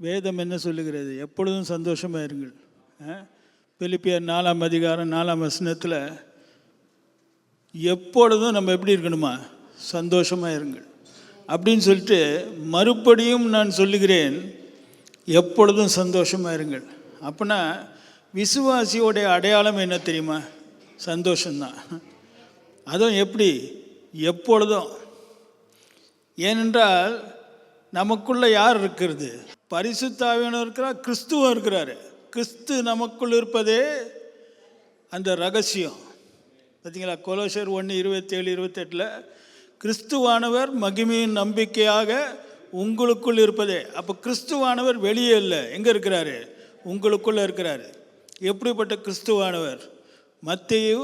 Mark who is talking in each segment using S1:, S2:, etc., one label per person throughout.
S1: வேதம் என்ன சொல்லுகிறது? எப்பொழுதும் சந்தோஷமாக இருங்கள். பிலிப்பியர் 4ஆம் அதிகாரம் 4ஆம் வசனத்தில் எப்பொழுதும் நம்ம எப்படி இருக்கணுமா? சந்தோஷமாக இருங்கள் அப்படின்னு சொல்லிட்டு மறுபடியும் நான் சொல்லுகிறேன், எப்பொழுதும் சந்தோஷமாக இருங்கள். அப்படின்னா விசுவாசியோடைய அடையாளம் என்ன தெரியுமா? சந்தோஷம்தான். அதுவும் எப்படி? எப்பொழுதும். ஏனென்றால் நமக்குள்ள யார் இருக்கிறது? பரிசுத்த ஆவியானவர் இருக்கிறார், கிறிஸ்துவம் இருக்கிறாரு. கிறிஸ்து நமக்குள் இருப்பதே அந்த ரகசியம். பார்த்தீங்களா? கொலோசையர் 1:27-28 கிறிஸ்துவானவர் மகிமையின் நம்பிக்கையாக உங்களுக்குள் இருப்பதே. அப்போ கிறிஸ்துவானவர் வெளியே இல்லை, எங்கே இருக்கிறாரு? உங்களுக்குள்ளே இருக்கிறாரு. எப்படிப்பட்ட கிறிஸ்துவானவர்? மத்தேயு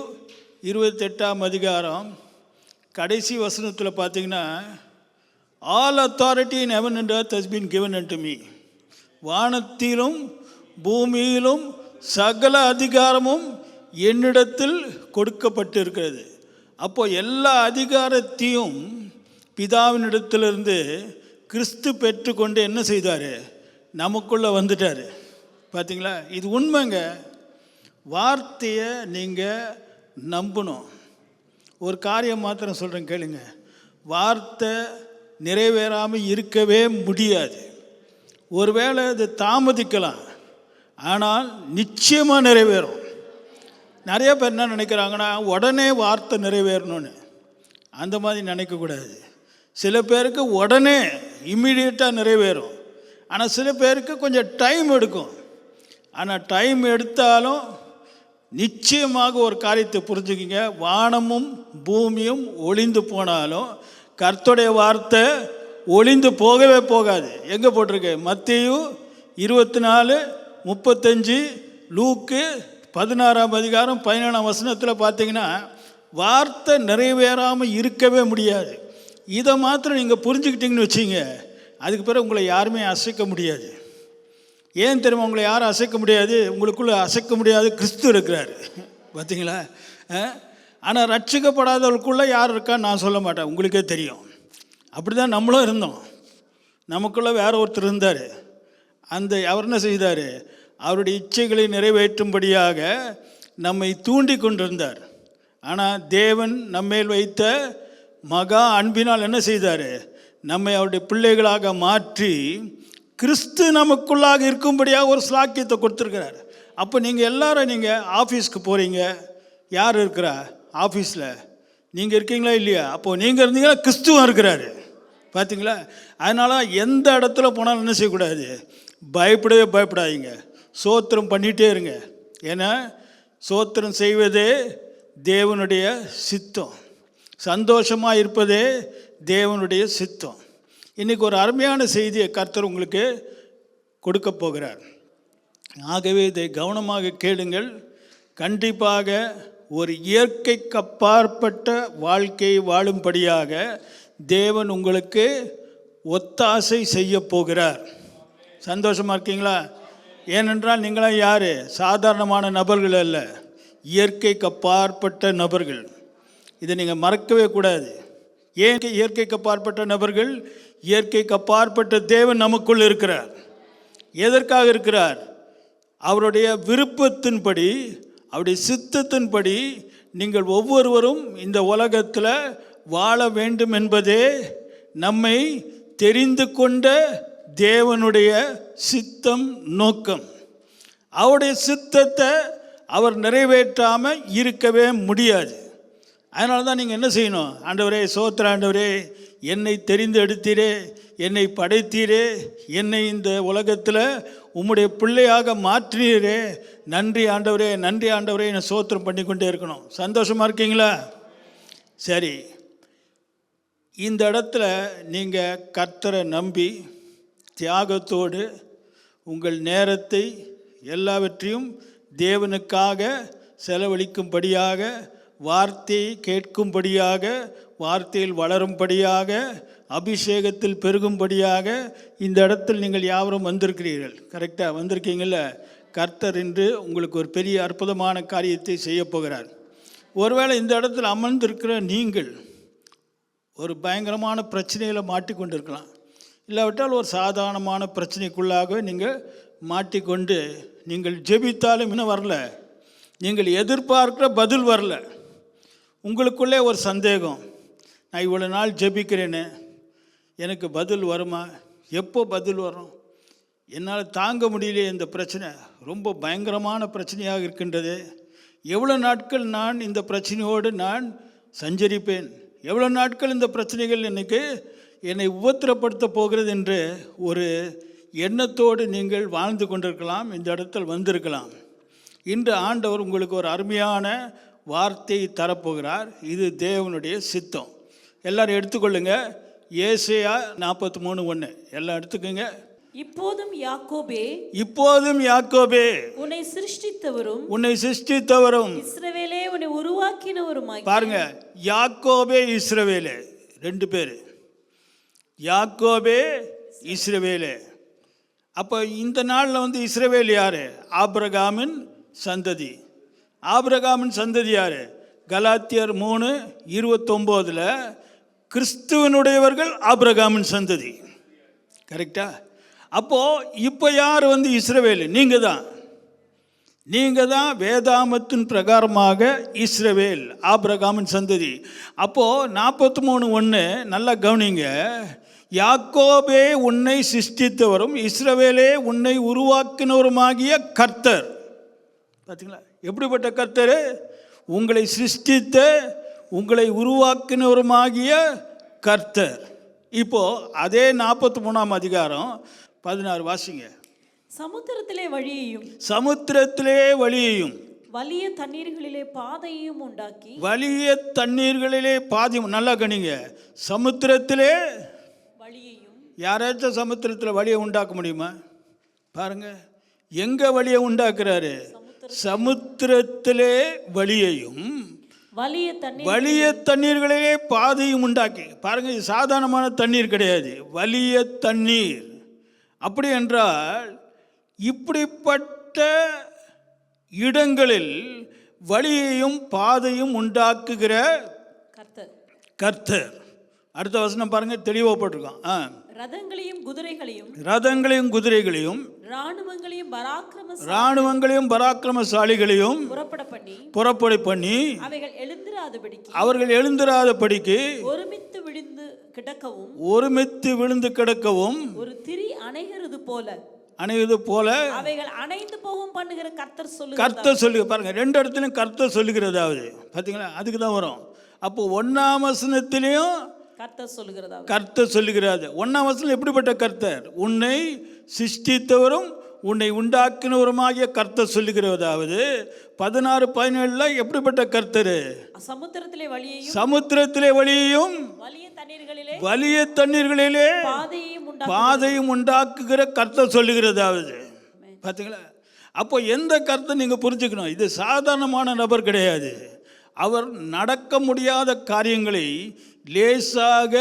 S1: 28ஆம் அதிகாரம் கடைசி வசனத்தில் பார்த்தீங்கன்னா, all authority in heaven and earth has been given and me. வானத்திலும் பூமியிலும் சகல அதிகாரமும் என்னிடத்தில் கொடுக்கப்பட்டிருக்கிறது. அப்போ எல்லா அதிகாரத்தையும் பிதாவினிடத்திலிருந்து கிறிஸ்து பெற்றுக்கொண்டு என்ன செய்தார்? நமக்குள்ளே வந்துட்டார். பார்த்தீங்களா? இது உண்மைங்க. வார்த்தையை நீங்கள் நம்பணும். ஒரு காரியம் மாத்திரம் சொல்கிறேன், கேளுங்க. வார்த்தை நிறைவேறாமல் இருக்கவே முடியாது. ஒருவேளை அது தாமதிக்கலாம், ஆனால் நிச்சயமாக நிறைவேறும். நிறைய பேர் என்ன நினைக்கிறாங்கன்னா, உடனே வார்த்தை நிறைவேறணும்னு. அந்த மாதிரி நினைக்கக்கூடாது. சில பேருக்கு உடனே இம்மிடியட்டாக நிறைவேறும், ஆனால் சில பேருக்கு கொஞ்சம் டைம் எடுக்கும். ஆனால் டைம் எடுத்தாலும் நிச்சயமாக ஒரு காரியத்தை புரிஞ்சுக்கிங்க, வானமும் பூமியும் ஒளிந்து போனாலும் கர்த்தருடைய வார்த்தை ஒளிந்து போகவே போகாது. எங்கே போட்டிருக்கு? மத்தேயு 24:35, லூக்கு 16ஆம் அதிகாரம் 17ஆம் வசனத்தில் பார்த்தீங்கன்னா, வார்த்தை நிறைவேறாமல் இருக்கவே முடியாது. இதை மாத்திரம் நீங்கள் புரிஞ்சுக்கிட்டீங்கன்னு வச்சிங்க, அதுக்கு பிறகு உங்களை யாருமே அசைக்க முடியாது. ஏன் தெரியுமா உங்களை யாரும் அசைக்க முடியாது? உங்களுக்குள்ளே அசைக்க முடியாது கிறிஸ்து இருக்கிறாரு. பார்த்தீங்களா? ஆனால் ரட்சிக்கப்படாதவர்களுக்குள்ளே யார் இருக்கான்னு நான் சொல்ல மாட்டேன், உங்களுக்கே தெரியும். அப்படி தான் நம்மளும் இருந்தோம். நமக்குள்ளே வேற ஒருத்தர் இருந்தார். அவர் என்ன செய்தார்? அவருடைய இச்சைகளை நிறைவேற்றும்படியாக நம்மை தூண்டி கொண்டிருந்தார். ஆனால் தேவன் நம்மேல் வைத்த மகா அன்பினால் என்ன செய்தார்? நம்மை அவருடைய பிள்ளைகளாக மாற்றி கிறிஸ்து நமக்குள்ளாக இருக்கும்படியாக ஒரு ஸ்லாக்கியத்தை கொடுத்துருக்கிறார். அப்போ நீங்கள் எல்லாரும், நீங்கள் ஆஃபீஸ்க்கு போகிறீங்க, யார் இருக்கிறா ஆஃபீஸில்? நீங்கள் இருக்கீங்களா இல்லையா? அப்போது நீங்கள் இருந்தீங்கன்னா கிறிஸ்துவம் இருக்கிறாரு. பார்த்தீங்களா? அதனால் எந்த இடத்துல போனாலும் என்ன செய்யக்கூடாது? பயப்படவே பயப்படாதீங்க. சோத்திரம் பண்ணிகிட்டே இருங்க. ஏன்னா சோத்திரம் செய்வதே தேவனுடைய சித்தம். சந்தோஷமாக இருப்பதே தேவனுடைய சித்தம். இன்றைக்கி ஒரு அருமையான செய்தியை கர்த்தர் உங்களுக்கு கொடுக்க போகிறார். ஆகவே இதை கவனமாக கேளுங்கள். கண்டிப்பாக ஒரு இயற்கைக்கு அப்பாற்பட்ட வாழ்க்கையை வாழும்படியாக தேவன் உங்களுக்கு ஒத்தாசை செய்ய போகிறார். சந்தோஷமாக இருக்கீங்களா? ஏனென்றால் நீங்களாம் யார்? சாதாரணமான நபர்கள் அல்ல, இயற்கைக்கு அப்பாற்பட்ட நபர்கள். இதை நீங்கள் மறக்கவே கூடாது. ஏன் இயற்கைக்கு அப்பாற்பட்ட நபர்கள்? இயற்கைக்கு அப்பாற்பட்ட தேவன் நமக்குள் இருக்கிறார். எதற்காக இருக்கிறார்? அவருடைய விருப்பத்தின்படி, அவருடைய சித்தத்தின்படி நீங்கள் ஒவ்வொருவரும் இந்த உலகத்தில் வாழ வேண்டும் என்பதே நம்மை தெரிந்து கொண்ட தேவனுடைய சித்தம், நோக்கம். அவருடைய சித்தத்தை அவர் நிறைவேற்றாமல் இருக்கவே முடியாது. அதனால தான் நீங்கள் என்ன செய்யணும்? ஆண்டவரே சோத்திர, ஆண்டவரே என்னை தெரிந்து எடுத்தீரே, என்னை படைத்தீரே, என்னை இந்த உலகத்தில் உம்முடைய பிள்ளையாக மாற்றினீரே, நன்றி ஆண்டவரே, நன்றி ஆண்டவரே, என்னை சோத்திரம் பண்ணி கொண்டே இருக்கணும். சந்தோஷமாக இருக்கீங்களா? சரி, இந்த இடத்துல நீங்கள் கர்த்தரை நம்பி தியாகத்தோடு உங்கள் நேரத்தை எல்லாவற்றையும் தேவனுக்காக செலவழிக்கும்படியாக, வார்த்தையை கேட்கும்படியாக, வார்த்தையில் வளரும்படியாக, அபிஷேகத்தில் பெருகும்படியாக இந்த இடத்தில் நீங்கள் யாவரும் வந்திருக்கிறீர்கள். கரெக்டாக வந்திருக்கீங்கள? கர்த்தர் இன்று உங்களுக்கு ஒரு பெரிய அற்புதமான காரியத்தை செய்ய போகிறார். ஒருவேளை இந்த இடத்தில் அமர்ந்திருக்கிற நீங்கள் ஒரு பயங்கரமான பிரச்சனையில் மாட்டிக்கொண்டிருக்கலாம். இல்லாவிட்டால் ஒரு சாதாரணமான பிரச்சனைக்குள்ளாக நீங்கள் மாட்டிக்கொண்டு நீங்கள் ஜெபித்தாலும் இன்னும் வரல, நீங்கள் எதிர்பார்க்குற பதில் வரல, உங்களுக்குள்ளே ஒரு சந்தேகம், நான் இவ்வளோ நாள் ஜெபிக்கிறேன்னு எனக்கு பதில் வருமா, எப்போ பதில் வரும், என்னால் தாங்க முடியலையே, இந்த பிரச்சனை ரொம்ப பயங்கரமான பிரச்சனையாக இருக்கின்றது, எவ்வளோ நாட்கள் நான் இந்த பிரச்சனையோடு நான் சஞ்சரிப்பேன், எவ்வளோ நாட்கள் இந்த பிரச்சனைகள் என்னை உபத்திரப்படுத்த போகிறது என்று ஒரு எண்ணத்தோடு நீங்கள் வாழ்ந்து கொண்டிருக்கலாம், இந்த இடத்தில் வந்திருக்கலாம். இன்று ஆண்டவர் உங்களுக்கு ஒரு அருமையான வார்த்தையை தரப்போகிறார். இது தேவனுடைய சித்தம். எல்லாரும் எடுத்துக்கொள்ளுங்க. ஏசாயா 43:1 எல்லாம் எடுத்துக்கோங்க.
S2: இப்போதும் யாக்கோபே,
S1: இப்போதும் யாக்கோபே,
S2: உன்னை சிருஷ்டித்தவரும் இஸ்ரவேலே உன்னை உருவாக்கினவருமாய்.
S1: பாருங்க, யாக்கோபே இஸ்ரவேலே, ரெண்டு பேர், யாக்கோபே இஸ்ரவேலே. அப்போ இந்த நாளில் இஸ்ரவேல் யார்? ஆபிரகாமின் சந்ததி. ஆபிரகாமின் சந்ததி யார்? கலாத்தியர் 3:29 கிறிஸ்துவனுடையவர்கள் ஆபிரகாமின் சந்ததி. கரெக்டா? அப்போது இப்போ யார் இஸ்ரவேல்? நீங்கள் தான் வேதாமத்தின் பிரகாரமாக இஸ்ரவேல், ஆபிரகாமின் சந்ததி. அப்போது 43:1 நல்லா கவனிங்க. யாக்கோபே உன்னை சிருஷ்டித்தவரும் இஸ்ரவேலே உன்னை உருவாக்கினவருமாகிய கர்த்தர். பார்த்தீங்களா எப்படிப்பட்ட கர்த்தர்? உங்களை சிருஷ்டித்த உங்களை உருவாக்கினவருமாகிய கர்த்தர். இப்போ அதே 43ஆம் அதிகாரம் 16 வாசிங்க.
S2: சமுத்திரத்திலே வழியையும் வலிய தண்ணீர்களிலே பாதையையும் உண்டாக்கி, நல்லா கணிங்க. சமுத்திரத்திலே வழியையும். யாராச்சும் சமுத்திரத்தில் வழியை உண்டாக்க முடியுமா? பாருங்க, எங்க வழியை உண்டாக்குறாரு? சமுத்திரத்திலே வழியையும் வலிய தண்ணீர்களிலே பாதையும் உண்டாக்கி. பாருங்க, இது சாதாரணமான தண்ணீர் கிடையாது, வலிய தண்ணீர். அப்படி என்றால் இப்படிப்பட்ட இடங்களில் வழியையும் பாதையும் உண்டாக்குகிற கர்த்தர். அடுத்த வசனம் பாருங்க, தெளிவாக போட்டிருக்கான். ரதங்களையும் குதிரைகளையும் இராணுவங்களையும் பராக்கிரமசாலிகளையும் புறப்பட பண்ணி அவர்கள் எழுந்திராதபடிக்கு ஒருமித்து விழுந்து கிடக்கவும் ஒரு திரி அணைகிறது போல அவைகள் அணைந்து போகும் பண்ணுகிற கர்த்தர் சொல்லு. பாருங்க, ரெண்டு இடத்துலையும் கர்த்தர் சொல்லுகிறதாவது. பார்த்தீங்களா? அதுக்கு தான் வரும். அப்போ 1ஆம் வசனத்திலையும் கர்த்தர் சொல்லுகிறாரு. 1ஆம் வசனம் எப்படிப்பட்ட கர்த்தர்? உன்னை சிருஷ்டித்தவரும் உன்னை உண்டாக்கினவருமாகிய கர்த்தர் சொல்லுகிறதாவது. 16-17 எப்படிப்பட்ட கர்த்தர்? சமுத்திரத்திலே வழியையும் வலிய தண்ணீர்களிலே பாதையும் உண்டாக்குகிற கர்த்தர் சொல்லுகிறதாவது. பார்த்தீங்களா? அப்போ எந்த கர்த்தர் நீங்கள் புரிஞ்சுக்கணும், இது சாதாரணமான நபர் கிடையாது. அவர் நடக்க முடியாத காரியங்களை லேசாக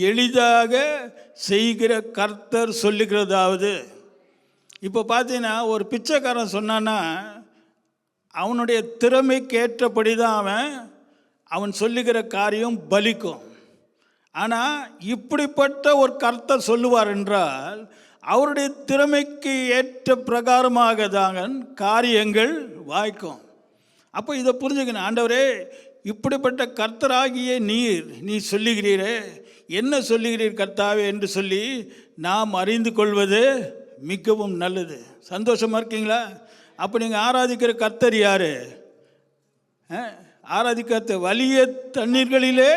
S2: எளிதாக செய்கிற கர்த்தர் சொல்லுகிறதாவது. இப்போ பார்த்தீங்கன்னா, ஒரு பிச்சைக்காரன் சொன்னான்னா அவனுடைய திறமைக்கு ஏற்றபடி தான் அவன் சொல்லுகிற காரியம் பலிக்கும். ஆனால் இப்படிப்பட்ட ஒரு கர்த்தர் சொல்லுவார் என்றால் அவருடைய திறமைக்கு ஏற்ற பிரகாரமாக தான் காரியங்கள் வாய்க்கும். அப்போ இதை புரிஞ்சுக்கணும். ஆண்டவரே, இப்படிப்பட்ட கர்த்தராகிய நீ சொல்லுகிறீரே, என்ன சொல்லுகிறீர் கர்த்தாவே என்று சொல்லி நாம் அறிந்து கொள்வது மிகவும் நல்லது. சந்தோஷமாக இருக்கீங்களா? அப்போ நீங்கள் ஆராதிக்கிற கர்த்தர் யார்? ஆராதிக்கிற வலிய தண்ணீர்களிலே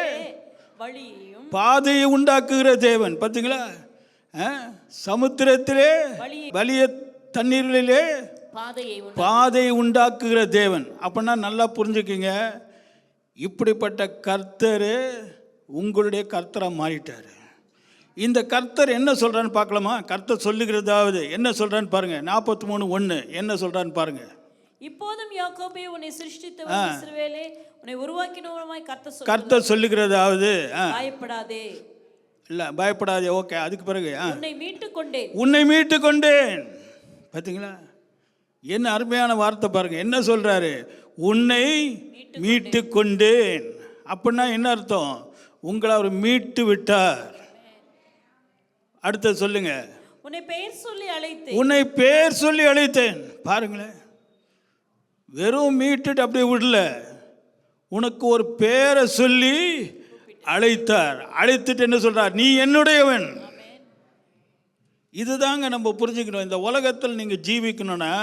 S2: பாதையை உண்டாக்குகிற தேவன். பார்த்தீங்களா? சமுத்திரத்திலே வலிய தண்ணீர்களிலே பாதையை உண்டாக்குகிற தேவன். அப்படின்னா நல்லா புரிஞ்சுக்கிங்க, இப்படிப்பட்ட கர்த்தர் உங்களுடைய கர்த்தராக மாறிட்டார். இந்த கர்த்தர் என்ன சொல்கிறான்னு பார்க்கலாமா? கர்த்தர் சொல்லுகிறதாவது என்ன சொல்கிறான்னு பாருங்க. 43:1 என்ன சொல்கிறான்னு பாருங்க. இப்போதும் யாக்கோபே உன்னை சிருஷ்டித்தவர் இஸ்ரவேலே உன்னை உருவாக்கினவருமாய்
S1: கர்த்தர் சொல்லுகிறதாவது.
S2: பயப்படாதே.
S1: இல்லை, பயப்படாதே. ஓகே, அதுக்கு பிறகு
S2: உன்னை மீட்டு கொண்டேன்.
S1: பார்த்தீங்களா? என்ன அருமையான வார்த்தை பாருங்க. என்ன சொல்றாரு? உன்னை மீட்டு கொண்டேன். அப்படின்னா என்ன அர்த்தம்? உங்களை அவர் மீட்டு விட்டார். அடுத்து சொல்லுங்க.
S2: உன்னை பெயர் சொல்லி அழைத்தேன்.
S1: உன்னை பேர் சொல்லி அழைத்தேன். பாருங்களேன், வெறும் மீட்டுட்டு அப்படியே விடல, உனக்கு ஒரு பேரை சொல்லி அழைத்தார். அழைத்துட்டு என்ன சொல்றார்? நீ என்னுடையவன். இதுதாங்க நம்ம புரிஞ்சுக்கணும். இந்த உலகத்தில் நீங்கள் ஜீவிக்கணும்னா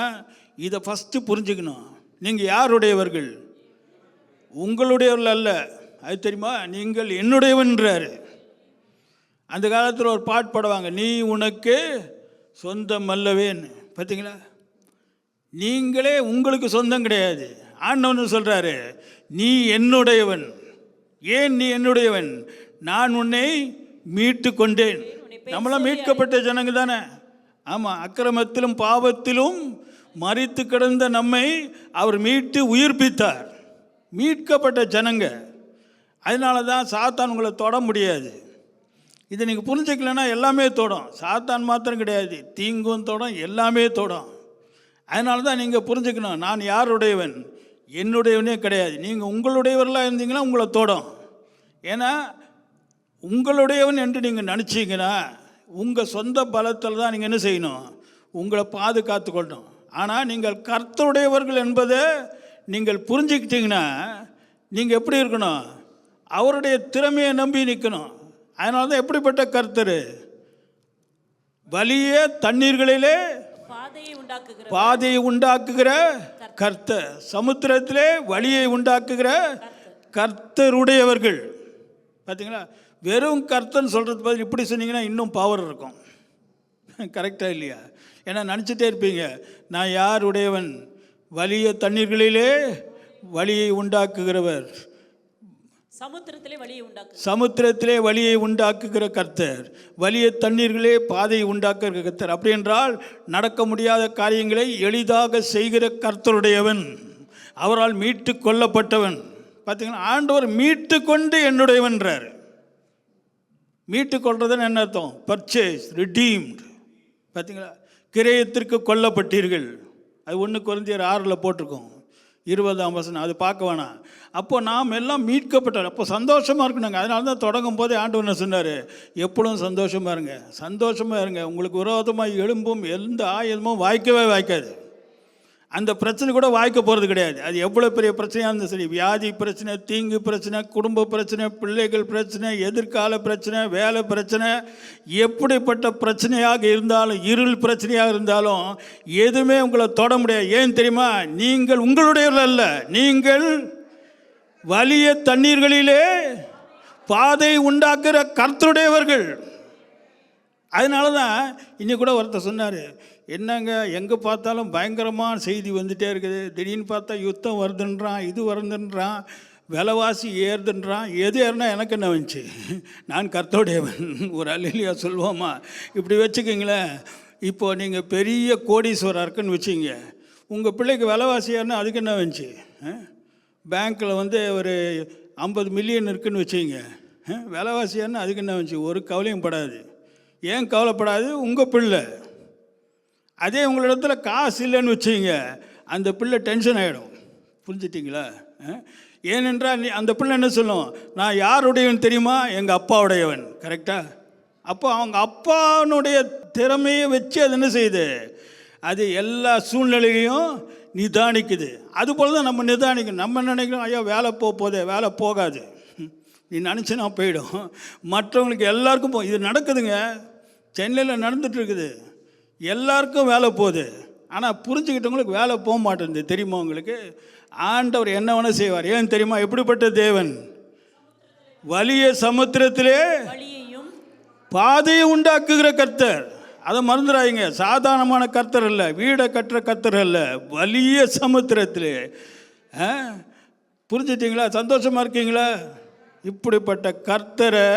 S1: இதை ஃபஸ்ட்டு புரிஞ்சுக்கணும். நீங்கள் யாருடையவர்கள்? உங்களுடையவர்கள் அல்ல. அது தெரியுமா? நீங்கள் என்னுடையவன்றாரு. அந்த காலத்தில் ஒரு பாட்டு பாடுவாங்க, நீ உனக்கு சொந்தம் அல்லவேன்னு. பார்த்தீங்களா? நீங்களே உங்களுக்கு சொந்தம் கிடையாது. ஆண்டவன் சொல்கிறாரு, நீ என்னுடையவன். ஏன் நீ என்னுடையவன்? நான் உன்னை மீட்டு கொண்டேன். நம்மளாம் மீட்கப்பட்ட ஜனங்க தானே. ஆமாம், அக்கிரமத்திலும் பாவத்திலும் மரித்து கிடந்த நம்மை அவர் மீட்டு உயிர்ப்பித்தார். மீட்கப்பட்ட ஜனங்க. அதனால தான் சாத்தான் உங்களை தொட முடியாது. இதை நீங்கள் புரிஞ்சுக்கலன்னா எல்லாமே தொடும். சாத்தான் மாத்திரம் கிடையாது, தீங்கும் தொடும், எல்லாமே தொடும். அதனால தான் நீங்கள் புரிஞ்சுக்கணும், நான் யாருடையவன்? என்னுடையவனே கிடையாது. நீங்கள் உங்களுடையவர்களாக இருந்தீங்கன்னா உங்களை தொடும். ஏன்னா உங்களுடையவன் என்று நீங்கள் நினச்சிங்கன்னா உங்கள் சொந்த பலத்தில் தான் நீங்கள் என்ன செய்யணும்? உங்களை பாதுகாத்து கொள்ளணும். ஆனால் நீங்கள் கர்த்தருடையவர்கள் என்பதை நீங்கள் புரிஞ்சுக்கிட்டீங்கன்னா நீங்கள் எப்படி இருக்கணும்? அவருடைய திறமையை நம்பி நிற்கணும். அதனால தான் எப்படிப்பட்ட கர்த்தர்? வலிய தண்ணீர்களிலே பாதையை உண்டாக்குகிற கர்த்தர், சமுத்திரத்திலே வழியை உண்டாக்குகிற கர்த்தருடையவர்கள். பார்த்தீங்களா? வெறும் கர்த்தன்னு சொல்கிறது பதில் இப்படி சொன்னீங்கன்னா இன்னும் பவர் இருக்கும். கரெக்டாக இல்லையா? ஏன்னா நினச்சிட்டே இருப்பீங்க, நான் யார் உடையவன்? வலிய தண்ணீர்களிலே வழியை உண்டாக்குகிறவர், சமுத்திரத்திலே வழியை உண்டாக்குகிற கர்த்தர், வலிய தண்ணீர்களே பாதையை உண்டாக்குகிற கர்த்தர். அப்படி என்றால் நடக்க முடியாத காரியங்களை எளிதாக செய்கிற கர்த்தருடையவன், அவரால் மீட்டு கொள்ளப்பட்டவன். பார்த்தீங்கன்னா, ஆண்டவர் மீட்டு கொண்டு என்னுடையவன்றார். மீட்டு கொள்றதுன்னு என்ன அர்த்தம்? Purchase, redeemed. பார்த்தீங்களா? கிரயத்திற்கு கொல்லப்பட்டீர்கள். அது 1 கொரிந்தியர் 6 போட்டிருக்கோம், 20ஆம் வசனம். அது பார்க்க வேணாம். அப்போ நாம் எல்லாம் மீட்கப்பட்டோம். அப்போ சந்தோஷமாக இருக்கணுங்க. அதனால தான் தொடங்கும் போதே ஆண்டவர் என்ன சொன்னார்? எப்பொழுதும் சந்தோஷமாக இருங்க, சந்தோஷமாக இருங்க. உங்களுக்கு விரோதமாக எழும்பும் எந்த ஆயுதமும் வாய்க்கவே வாய்க்காது. அந்த பிரச்சனை கூட வாய்க்க போகிறது கிடையாது. அது எவ்வளோ பெரிய பிரச்சனையாக இருந்தாலும் சரி, வியாதி பிரச்சனை, தீங்கு பிரச்சனை, குடும்ப பிரச்சனை, பிள்ளைகள் பிரச்சனை, எதிர்கால பிரச்சனை, வேலை பிரச்சனை, எப்படிப்பட்ட பிரச்சனையாக இருந்தாலும், இருள் பிரச்சனையாக இருந்தாலும் எதுவுமே உங்களை தொட முடியாது. ஏன் தெரியுமா? நீங்கள் உங்களுடையவர்கள் அல்ல, நீங்கள் வலிய தண்ணீர்களிலே பாதை உண்டாக்குற கர்த்தருடையவர்கள். அதனால தான் இன்னைக்கு கூட ஒருத்தர் சொன்னார், என்னங்க எங்கே பார்த்தாலும் பயங்கரமான செய்தி வந்துகிட்டே இருக்குது, திடீர்னு பார்த்தா யுத்தம் வருதுன்றான், இது வருதுன்றான், விலைவாசி ஏறுதுன்றான். எது ஏறுனா எனக்கு என்ன வந்துச்சு? நான் கர்த்தருடையவன். ஒரு அல்லேலூயா சொல்லுவோமா? இப்படி வச்சுக்கிங்களேன். இப்போது நீங்கள் பெரிய கோடீஸ்வரர் இருக்குன்னு வச்சுங்க, உங்கள் பிள்ளைக்கு விலைவாசி ஏறுனா அதுக்கு என்ன வந்துச்சு? பேங்க்கில் வந்து ஒரு 50 மில்லியன் இருக்குதுன்னு வச்சுங்க, விலைவாசி ஏறுனா அதுக்கு என்ன வந்துச்சு? ஒரு கவலையும் படாது. ஏன் கவலைப்படாது? உங்கள் பிள்ளை. அதே உங்களிடத்துல காசு இல்லைன்னு வச்சுங்க, அந்த பிள்ளை டென்ஷன் ஆகிடும். புரிஞ்சிட்டிங்களா? ஏனென்றால் அந்த பிள்ளை என்ன சொல்லும்? நான் யாருடையவன் தெரியுமா? எங்கள் அப்பாவுடையவன். கரெக்டாக? அப்போ அவங்க அப்பானுடைய திறமையை வச்சு அது என்ன செய்யுது? அது எல்லா சூழ்நிலையும் நிதானிக்குது. அதுபோல் தான் நம்ம நிதானிக்கணும். நம்ம நினைக்கிறோம், ஐயா வேலை போதே, வேலை போகாது, நீ நினச்சினா போயிடும். மற்றவங்களுக்கு எல்லாருக்கும் இது நடக்குதுங்க. சென்னையில் நடந்துகிட்ருக்குது. எல்லாருக்கும் வேலை போகுது. ஆனால் புரிஞ்சுக்கிட்டவங்களுக்கு வேலை போக மாட்டேங்குது. தெரியுமா உங்களுக்கு? ஆண்டவர் என்ன வேணால் செய்வார். ஏன் தெரியுமா? எப்படிப்பட்ட தேவன்? வலிய சமுத்திரத்திலே பாதையை உண்டாக்குகிற கர்த்தர். அதை மறந்துடாதீங்க. சாதாரணமான கர்த்தர் அல்ல, வீடை கட்டுற கர்த்தர் அல்ல, வலிய சமுத்திரத்திலே. புரிஞ்சிட்டிங்களா? சந்தோஷமாக இருக்கீங்களா? இப்படிப்பட்ட கர்த்தரை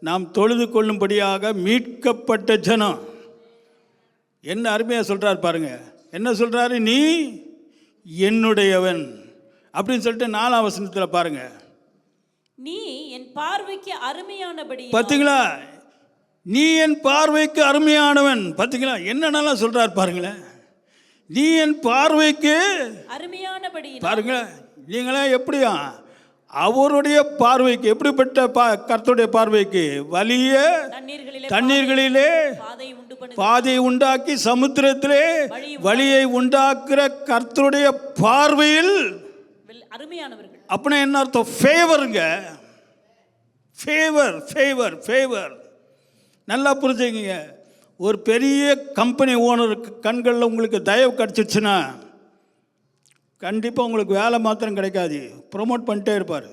S1: நாம் தொழுது கொள்ளும்படியாக மீட்கப்பட்ட ஜனம். என்ன அருமையாக சொல்கிறார் பாருங்க. என்ன சொல்கிறாரு? நீ என்னுடையவன் அப்படின்னு சொல்லிட்டு 4ஆம் வசனத்தில் பாருங்க.
S2: நீ என் பார்வைக்கு அருமையானபடி. பார்த்தீங்களா?
S1: நீ என் பார்வைக்கு அருமையானவன். பார்த்தீங்களா? என்னென்னலாம் சொல்கிறார் பாருங்களேன். நீ என் பார்வைக்கு
S2: அருமையானபடி.
S1: பாருங்களேன், நீங்களே எப்படியா அவருடைய பார்வைக்கு எப்படிப்பட்ட கர்த்தருடைய பார்வைக்கு வலிய தண்ணீர்களிலே பாதையை உண்டாக்கி சமுத்திரத்திலே வழியை உண்டாக்குற கர்த்தருடைய பார்வையில்
S2: அருமையானவர்கள்.
S1: அப்படின்னா என்ன அர்த்தம்? ஃபேவருங்க. Favour favour favour. நல்லா புரிஞ்சுக்கங்க. ஒரு பெரிய கம்பெனி ஓனருக்கு கண்களில் உங்களுக்கு தயவு கிடச்சிச்சுன்னா கண்டிப்பாக உங்களுக்கு வேலை மாத்திரம் கிடைக்காது, ப்ரொமோட் பண்ணிட்டே இருப்பார்.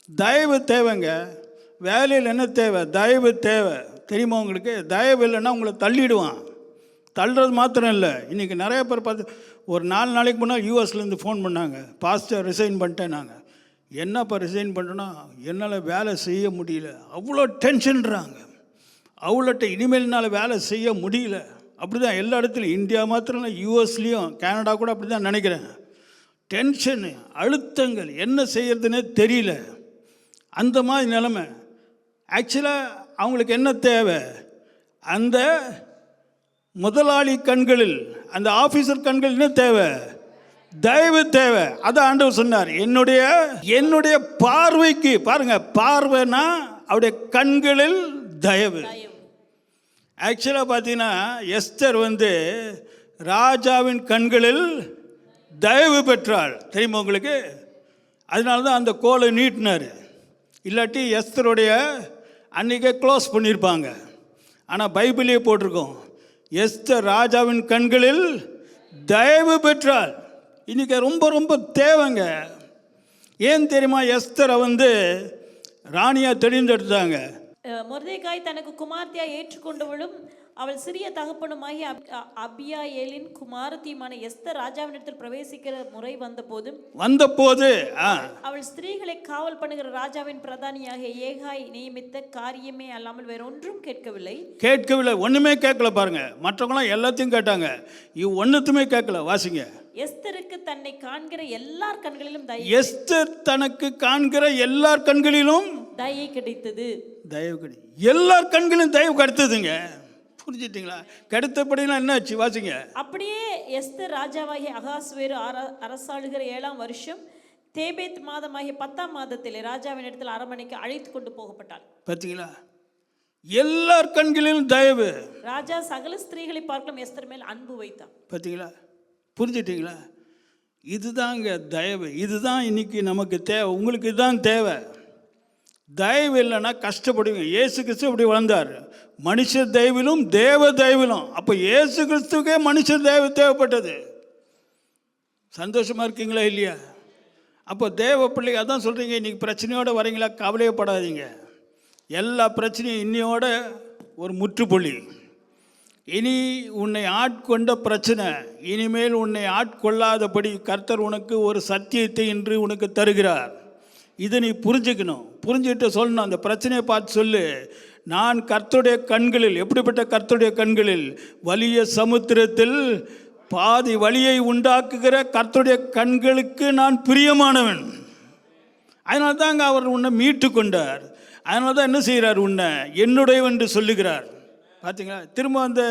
S1: தயவு தேவைங்க. வேலையில் என்ன தேவை? தயவு தேவை. தெரியுமா உங்களுக்கு? தயவு இல்லைன்னா உங்களை தள்ளிடுவான். தள்ளுறது மாத்திரம் இல்லை, இன்றைக்கி நிறைய பேர் பார்த்து ஒரு 4 நாளைக்கு முன்னால் யூஎஸ்லேருந்து ஃபோன் பண்ணாங்க, பாஸ்டர் ரிசைன் பண்ணிட்டேன். நாங்கள் என்னப்பா ரிசைன் பண்ணுறோன்னா, என்னால் வேலை செய்ய முடியல, அவ்வளோ டென்ஷன்றாங்க. அவ்வளோட்ட இனிமேல் என்னால் வேலை செய்ய முடியல. அப்படி தான் எல்லா இடத்துலையும், இந்தியா மாத்திரம் இல்லை, யூஎஸ்லேயும் கனடா கூட அப்படி தான் நினைக்கிறேன். டென்ஷனு, அழுத்தங்கள், என்ன செய்கிறதுனே தெரியல. அந்த மாதிரி நிலைமை. ஆக்சுவலாக அவங்களுக்கு என்ன தேவை? அந்த முதலாளி கண்களில், அந்த ஆஃபீஸர் கண்களில் என்ன தேவை? தயவு தேவை. அதான் ஆண்டவர் சொன்னார், என்னுடைய பார்வைக்கு, பாருங்க, பார்வைனா அவருடைய கண்களில் தயவு. ஆக்சுவலாக பார்த்தீங்கன்னா எஸ்தர் ராஜாவின் கண்களில் தயவு பெற்றாள். தெரியுமா உங்களுக்கு? அதனால தான் அந்த கோலை நீட்டினார். இல்லாட்டி எஸ்தருடைய அன்றைக்கே க்ளோஸ் பண்ணியிருப்பாங்க. ஆனால் பைபிளே போட்டிருக்கோம், எஸ்தர் ராஜாவின் கண்களில் தயவு பெற்றாள். இன்றைக்கி ரொம்ப ரொம்ப தேவைங்க. ஏன் தெரியுமா? எஸ்தரை ராணியாக தெரிந்தெடுத்தாங்க.
S2: மொர்தெகாய் தனக்கு குமார்த்தியா ஏற்றுக்கொண்டவளும் அவள் சிறிய தகப்பனுமாகி அபியாயேலின் குமாரத்தியுமான எஸ்தர் ராஜாவினிடத்தில் பிரவேசிக்கிற முறை வந்தபோது அவள் ஸ்திரீகளை காவல் பண்ணுகிற ராஜாவின் பிரதானியாக ஏகாய் நியமித்த காரியமே அல்லாமல் வேற ஒன்றும் கேட்கவில்லை. ஒண்ணுமே கேட்கல. பாருங்க, மற்றவங்களாம் எல்லாத்தையும் கேட்டாங்க, இவ ஒன்னுத்துமே கேட்கல. வாசிங்க. எஸ்தருக்கு தன்னை காண்கிற எல்லார் கண்களிலும்
S1: எஸ்தர் தனக்கு காண்கிற எல்லார் கண்களிலும்
S2: தயை கிடைத்தது.
S1: எல்லார் கண்களிலும் தயவு கிடைத்ததுங்க. புரிஞ்சிட்டீங்களா? கிடைத்தபடினா என்ன ஆச்சு? வாசிங்க.
S2: அப்படியே எஸ்தர் ராஜாவாகிய அகாஸ்வேரு அரசாளுகிற 7ஆம் வருஷம் தேபேத் மாதமாகிய 10ஆம் மாதத்திலே ராஜாவின் இடத்தில் அரண்மனைக்கு அழைத்து கொண்டு போகப்பட்டாள்.
S1: பார்த்தீங்களா? எல்லார் கண்களிலும் தயவு.
S2: ராஜா சகல ஸ்திரீகளை பார்க்கலாம் எஸ்தர் மேல் அன்பு வைத்தான்.
S1: பார்த்தீங்களா? புரிஞ்சிட்டீங்களா? இதுதாங்க தயவு. இதுதான் இன்னைக்கு நமக்கு தேவை. உங்களுக்கு இதுதான் தேவை. தயவு இல்லைன்னா கஷ்டப்படுவீங்க. இயேசு கிறிஸ்து இப்படி வளர்ந்தார், மனுஷ தயவிலும் தேவ தயவிலும். அப்போ இயேசு கிறிஸ்துக்கே மனுஷ தயவு தேவைப்பட்டது. சந்தோஷமாக இருக்கீங்களா இல்லையா? அப்போ தேவ பிள்ளைங்க அதான் சொல்கிறீங்க, இன்றைக்கி பிரச்சனையோடு வரீங்களா? கவலையப்படாதீங்க. எல்லா பிரச்சனையும் இன்னையோட ஒரு முற்றுப்புள்ளி. இனி உன்னை ஆட்கொண்ட பிரச்சனை இனிமேல் உன்னை ஆட்கொள்ளாதபடி கர்த்தர் உனக்கு ஒரு சத்தியத்தை இன்று உனக்கு தருகிறார். இதை நீ புரிஞ்சுக்கணும். புரிஞ்சுக்கிட்டு சொல்லணும். அந்த பிரச்சனையை பார்த்து சொல்லு, நான் கர்த்தருடைய கண்களில், எப்படிப்பட்ட கர்த்தருடைய கண்களில்? வலிய சமுத்திரத்தில் பாதி வழியை உண்டாக்குகிற கர்த்தருடைய கண்களுக்கு நான் பிரியமானவன். அதனால தாங்க அவர் உன்னை மீட்டு கொண்டார். அதனால தான் என்ன செய்கிறார்? உன்னை என்னுடையவென்று சொல்லுகிறார். பார்த்தீங்களா? திரும்ப அந்த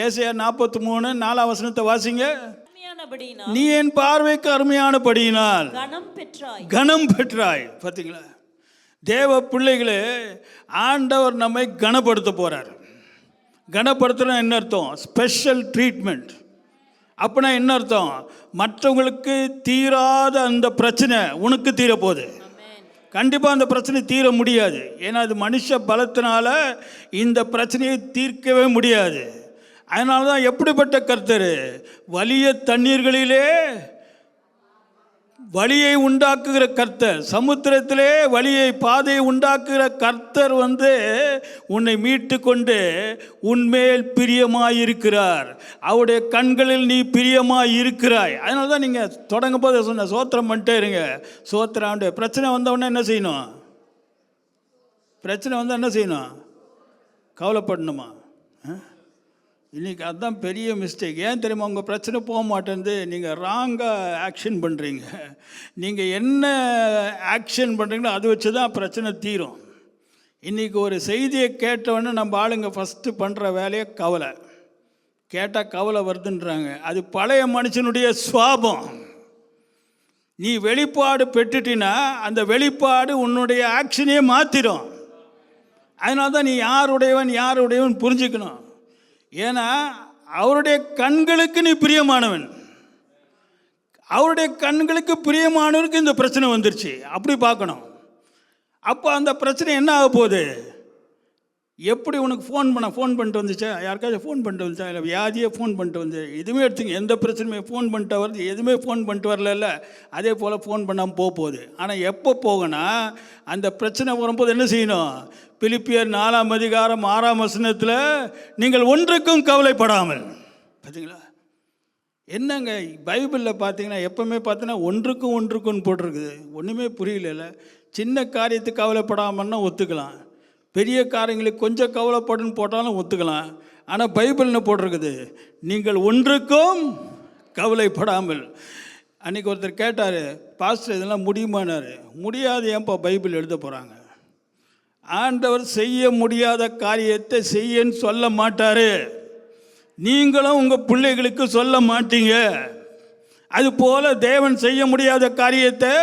S1: ஏசாயா 43 4ஆம் வசனத்தை வாசிங்க. நீ என் பார்வைக்கு அருமையானபடியினால் கனம் பெற்றாய். பார்த்தீங்களா? தேவ பிள்ளைகளே, ஆண்டவர் நம்மை கனப்படுத்த போறார். கனப்படுத்துனா என்ன அர்த்தம்? Special treatment. அப்படின்னா என்ன அர்த்தம்? மற்றவங்களுக்கு தீராத அந்த பிரச்சனை உனக்கு தீரப்போகுது. கண்டிப்பாக அந்த பிரச்சனை தீர முடியாது. ஏன்னா அது மனுஷ பலத்தினால இந்த பிரச்சனையை தீர்க்கவே முடியாது. அதனால தான் எப்படிப்பட்ட கர்த்தர்? வலிய தண்ணீர்களிலே வழியை உண்டாக்குகிற கர்த்தர், சமுத்திரத்திலே வழியை பாதையை உண்டாக்குகிற கர்த்தர் உன்னை மீட்டு கொண்டு உன்மேல் பிரியமாயிருக்கிறார். அவருடைய கண்களில் நீ பிரியமாயிருக்கிறாய். அதனால தான் நீங்கள் தொடங்கும் போது சொன்ன சோத்திரம் பண்ணிட்டே இருங்க. சோத்திரம் ஆண்டு. பிரச்சனை வந்தவுடனே என்ன செய்யணும்? பிரச்சனை வந்தால் என்ன செய்யணும்? கவலைப்படணுமா? இன்றைக்கி அதுதான் பெரிய மிஸ்டேக். ஏன் தெரியுமா? உங்கள் பிரச்சனை போக மாட்டேங்குது, நீங்கள் ராங்காக ஆக்ஷன் பண்ணுறீங்க. நீங்கள் என்ன ஆக்ஷன் பண்ணுறீங்களோ அதை வச்சு தான் பிரச்சனை தீரும். இன்றைக்கி ஒரு செய்தியை கேட்டவொன்னே நம்ம ஆளுங்க ஃபஸ்ட்டு பண்ணுற வேலையை கவலை. கேட்டால் கவலை வருதுன்றாங்க. அது பழைய மனுஷனுடைய சுவாபம். நீ வெளிப்பாடு பெற்றுட்டினா அந்த வெளிப்பாடு உன்னுடைய ஆக்ஷனையே மாற்றிடும். அதனால தான் நீ யாருடையவன் புரிஞ்சுக்கணும். ஏன்னா அவருடைய கண்களுக்கு நீ பிரியமானவன். அவருடைய கண்களுக்கு பிரியமானவருக்கு இந்த பிரச்சனை வந்துருச்சு, அப்படி பார்க்கணும். அப்போ அந்த பிரச்சனை என்ன ஆக போகுது? எப்படி உனக்கு ஃபோன் பண்ணிட்டு வந்துச்சா? யாருக்காச்சும் ஃபோன் பண்ணிட்டு வந்துச்சா? இல்லை வியாதியே ஃபோன் பண்ணிட்டு வந்து எதுவுமே எடுத்துங்க, எந்த பிரச்சனையுமே ஃபோன் பண்ணிட்டு வருது, எதுவுமே ஃபோன் பண்ணிட்டு வரல. அதே போல் ஃபோன் பண்ணாமல் போகுது. ஆனால் எப்போ போகனா அந்த பிரச்சனை வரும்போது என்ன செய்யணும்? பிலிப்பியர் 4:6 நீங்கள் ஒன்றுக்கும் கவலைப்படாமல். பார்த்தீங்களா என்னங்க பைபிளில் பார்த்தீங்கன்னா எப்பவுமே பார்த்தீங்கன்னா ஒன்றுக்கும் போட்டிருக்குது. ஒன்றுமே புரியல. சின்ன காரியத்துக்கு கவலைப்படாமன்னா ஒத்துக்கலாம், பெரிய காரியங்களுக்கு கொஞ்சம் கவலைப்படுன்னு போட்டாலும் ஒத்துக்கலாம். ஆனால் பைபிள்னு போட்டிருக்குது நீங்கள் ஒன்றுக்கும் கவலைப்படாமல். அன்றைக்கி ஒருத்தர் கேட்டார், பாஸ்டர் இதெல்லாம் முடியுமானார். முடியாது, ஏன்ப்பா பைபிள் எழுத போகிறாங்க? ஆண்டவர் செய்ய முடியாத காரியத்தை செய்யன்னு சொல்ல மாட்டார், நீங்களும் உங்கள் பிள்ளைகளுக்கு சொல்ல மாட்டீங்க. அதுபோல் தேவன் செய்ய முடியாத காரியத்தை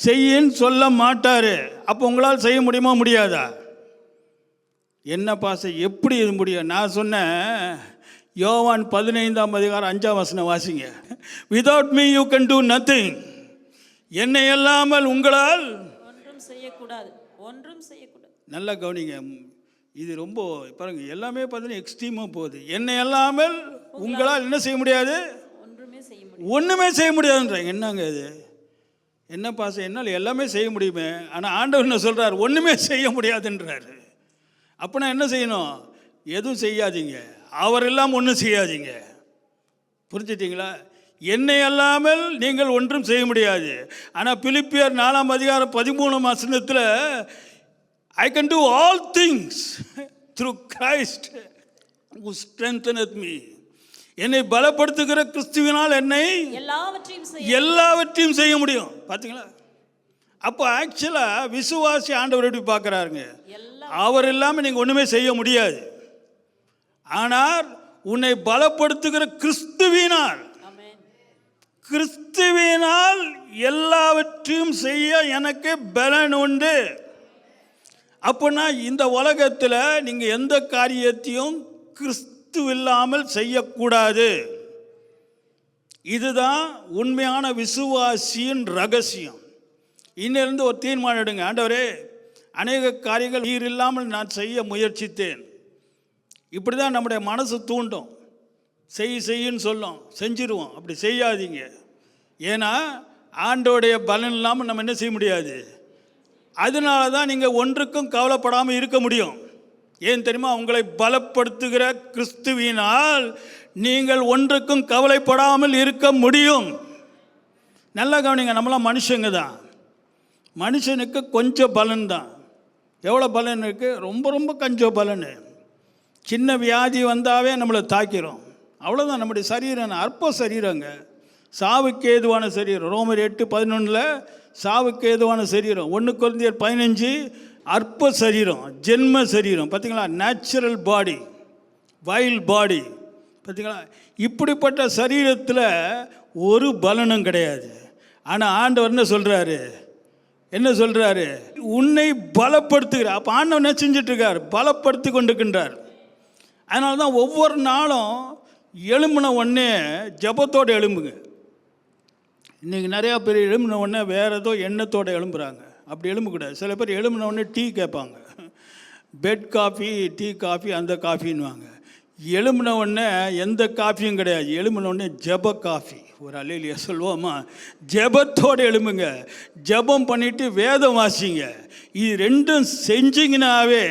S1: செய்யன்னு சொல்ல மாட்டார். அப்போ உங்களால் செய்ய முடியுமா முடியாதா? என்ன பாச எப்படி இது முடியும்? நான் சொன்னேன், யோவான் 15:5 வாசிங்க. Without me you can do nothing. என்னை இல்லாமல் உங்களால்
S2: ஒன்றும் செய்யக்கூடாது.
S1: நல்லா கவனிங்க, இது ரொம்ப பாருங்க, எல்லாமே பார்த்தீங்கன்னா எக்ஸ்ட்ரீமாக போகுது. என்னை இல்லாமல் உங்களால் என்ன செய்ய முடியாது? ஒன்றுமே செய்ய முடியாதுன்றாங்க. என்னங்க இது? என்ன பாச, என்னால் எல்லாமே செய்ய முடியுமே, ஆனால் ஆண்டவர் என்ன சொல்கிறார்? ஒன்றுமே செய்ய முடியாதுன்றாரு. அப்படின்னா என்ன செய்யணும்? எதுவும் செய்யாதீங்க, அவர் எல்லாம் ஒன்றும் செய்யாதீங்க. புரிஞ்சிட்டிங்களா? என்னை அல்லாமல் நீங்கள் ஒன்றும் செய்ய முடியாது. ஆனால் பிலிப்பியர் 4:13 I can do all things through Christ who strengtheneth me. என்னை பலப்படுத்துகிற கிறிஸ்துவினால் என்னை எல்லாவற்றையும் செய்ய முடியும். பார்த்தீங்களா? அப்போ ஆக்சுவலாக விசுவாசி ஆண்டவர் எப்படி பார்க்குறாருங்க? அவர் இல்லாமல் நீங்கள் ஒன்றுமே செய்ய முடியாது. ஆனால் உன்னை பலப்படுத்துகிற கிறிஸ்துவினால் எல்லாவற்றையும் செய்ய எனக்கு பலன் உண்டு. அப்படின்னா இந்த உலகத்தில் நீங்கள் எந்த காரியத்தையும் கிறிஸ்து இல்லாமல் செய்யக்கூடாது. இதுதான் உண்மையான விசுவாசியின் ரகசியம். இன்னிலிருந்து ஒரு தீர்மானம் எடுங்க. ஆண்டவரே, அநேக காரியங்கள் நீர் இல்லாமல் நான் செய்ய முயற்சித்தேன். இப்படி தான் நம்முடைய மனசு தூண்டும், செய்யுன்னு சொல்லும், செஞ்சிருவோம். அப்படி செய்யாதீங்க. ஏன்னா ஆண்டோடைய பலன் இல்லாமல் நம்ம என்ன செய்ய முடியாது. அதனால தான் நீங்கள் ஒன்றுக்கும் கவலைப்படாமல் இருக்க முடியும். ஏன் தெரியுமா? உங்களை பலப்படுத்துகிற கிறிஸ்துவினால் நீங்கள் ஒன்றுக்கும் கவலைப்படாமல் இருக்க முடியும். நல்லா கவனிங்க, நம்மளாம் மனுஷங்க தான். மனுஷனுக்கு கொஞ்சம் பலன் தான். எவ்வளோ பலன் இருக்குது? ரொம்ப கொஞ்சம் பலன். சின்ன வியாதி வந்தாவே நம்மளை தாக்கிறோம். அவ்வளோதான். நம்முடைய சரீரம் அற்ப சரீரங்க, சாவுக்கு ஏதுவான சரீரம். ரோமர் 8:11 சாவுக்கு ஏதுவான சரீரம். 1 கொரிந்தியர் 15 அற்ப சரீரம், ஜென்ம சரீரம். பார்த்தீங்களா? நேச்சுரல் பாடி, வைல்ட் பாடி. பார்த்தீங்களா? இப்படிப்பட்ட சரீரத்தில் ஒரு பலனும் கிடையாது. ஆனால் ஆண்டவர் என்ன சொல்கிறாரு? உன்னை பலப்படுத்துகிறார். அப்போ ஆண்டவர் என்ன செஞ்சிட்ருக்கார்? பலப்படுத்தி கொண்டிருக்கின்றார். அதனால தான் ஒவ்வொரு நாளும் எழும்பின உடனே ஜபத்தோடு எழும்புங்க. இன்றைக்கி நிறையா பேர் எழும்பின உடனே வேறு ஏதோ எண்ணத்தோடு எழும்புகிறாங்க. அப்படி எழும்பக்கூடாது. சில பேர் எழும்பின உடனே டீ கேட்பாங்க, பெட் காஃபி, டீ காஃபி, அந்த காஃபின்னுவாங்க. எழும்பின உடனே எந்த காஃபியும் கிடையாது. எழும்பின உடனே ஜப காஃபி. ஒரு அல்லேலூயா சொல்லுவோமா? ஜபத்தோடு எழும்புங்க. ஜபம் பண்ணிவிட்டு வேதம் வாசிங்க. இது ரெண்டும் செஞ்சிங்கனாவே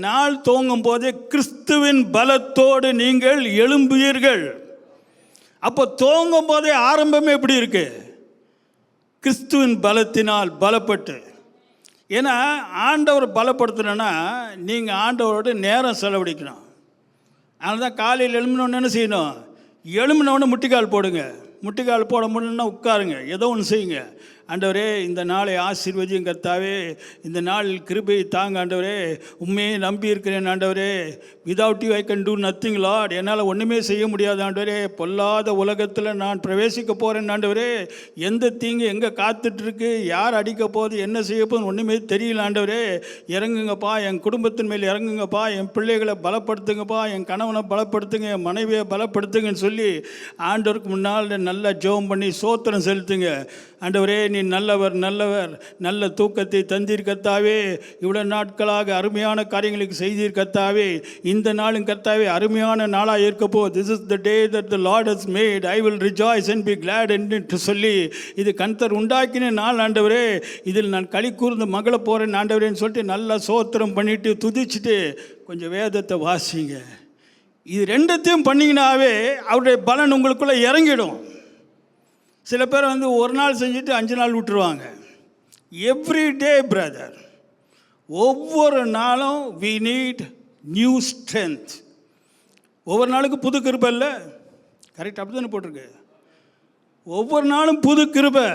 S1: நாள் தூங்கும் போதே கிறிஸ்துவின் பலத்தோடு நீங்கள் எழும்புவீர்கள். அப்போ தூங்கும் போதே ஆரம்பமே எப்படி இருக்கு? கிறிஸ்துவின் பலத்தினால் பலப்பட்டு. ஏன்னா ஆண்டவர் பலப்படுத்தணுன்னா நீங்கள் ஆண்டவரோட நேரம் செலவழிக்கணும். அதனால தான் காலையில் எழும்பினோன்னு என்ன செய்யணும்? எழும்பினோன்னு முட்டிக்கால் போடுங்க. முட்டிக்கால் போட முடியலன்னா உட்காருங்க, ஏதோ ஒன்று செய்யுங்க. ஆண்டவரே இந்த நாளை ஆசீர்வதியும் கர்த்தாவே, இந்த நாள் கிருபை தாங்க ஆண்டவரே, உண்மையை நம்பி இருக்கிறேன் ஆண்டவரே. Without you I can do nothing Lord. என்னால் ஒன்றுமே செய்ய முடியாது ஆண்டவரே. பொல்லாத உலகத்தில் நான் பிரவேசிக்க போகிறேன் ஆண்டவரே. எந்த தீங்கு எங்கே காத்துட்ருக்கு, யார் அடிக்க போகுது, என்ன செய்ய போகுதுன்னு ஒன்றுமே தெரியல ஆண்டவரே. இறங்குங்கப்பா, என் குடும்பத்தின் மேல் இறங்குங்கப்பா, என் பிள்ளைகளை பலப்படுத்துங்கப்பா, என் கணவனை பலப்படுத்துங்க, என் மனைவியை பலப்படுத்துங்கன்னு சொல்லி ஆண்டவருக்கு முன்னால் நல்லா ஜெபம் பண்ணி சோத்திரம் செலுத்துங்க. ஆண்டவரே நீ நல்லவர் நல்லவர், நல்ல தூக்கத்தை தந்தீர் கர்த்தாவே. இவ்வளோ நாட்களாக அருமையான காரியங்களுக்கு செய்தீர் கர்த்தாவே. இந்த நாளும் கர்த்தாவே அருமையான நாளாக இருக்கப்போ, this is the day that the Lord has made, I will rejoice and B Claude என்று சொல்லி, இது கர்த்தர் உண்டாக்கின நாள் ஆண்டவரே, இதில் நான் களி கூர்ந்து மகள போகிறேன் ஆண்டவரேன்னு சொல்லிட்டு நல்லா சோத்திரம் பண்ணிவிட்டு துதிச்சுட்டு கொஞ்சம் வேதத்தை வாசிங்க. இது ரெண்டுத்தையும் பண்ணிங்கனாவே அவருடைய பலன் உங்களுக்குள்ளே இறங்கிடும். சில பேர் வந்து ஒரு நாள் செஞ்சுட்டு 5 நாள் விட்டுருவாங்க. எவ்ரி டே பிரதர், ஒவ்வொரு நாளும் வி நீட் நியூ ஸ்ட்ரென்த். ஒவ்வொரு நாளுக்கு புது கிருபை இல்லை, கரெக்ட்? அப்படி தானே போட்டிருக்கு. ஒவ்வொரு நாளும் புது கிருபை.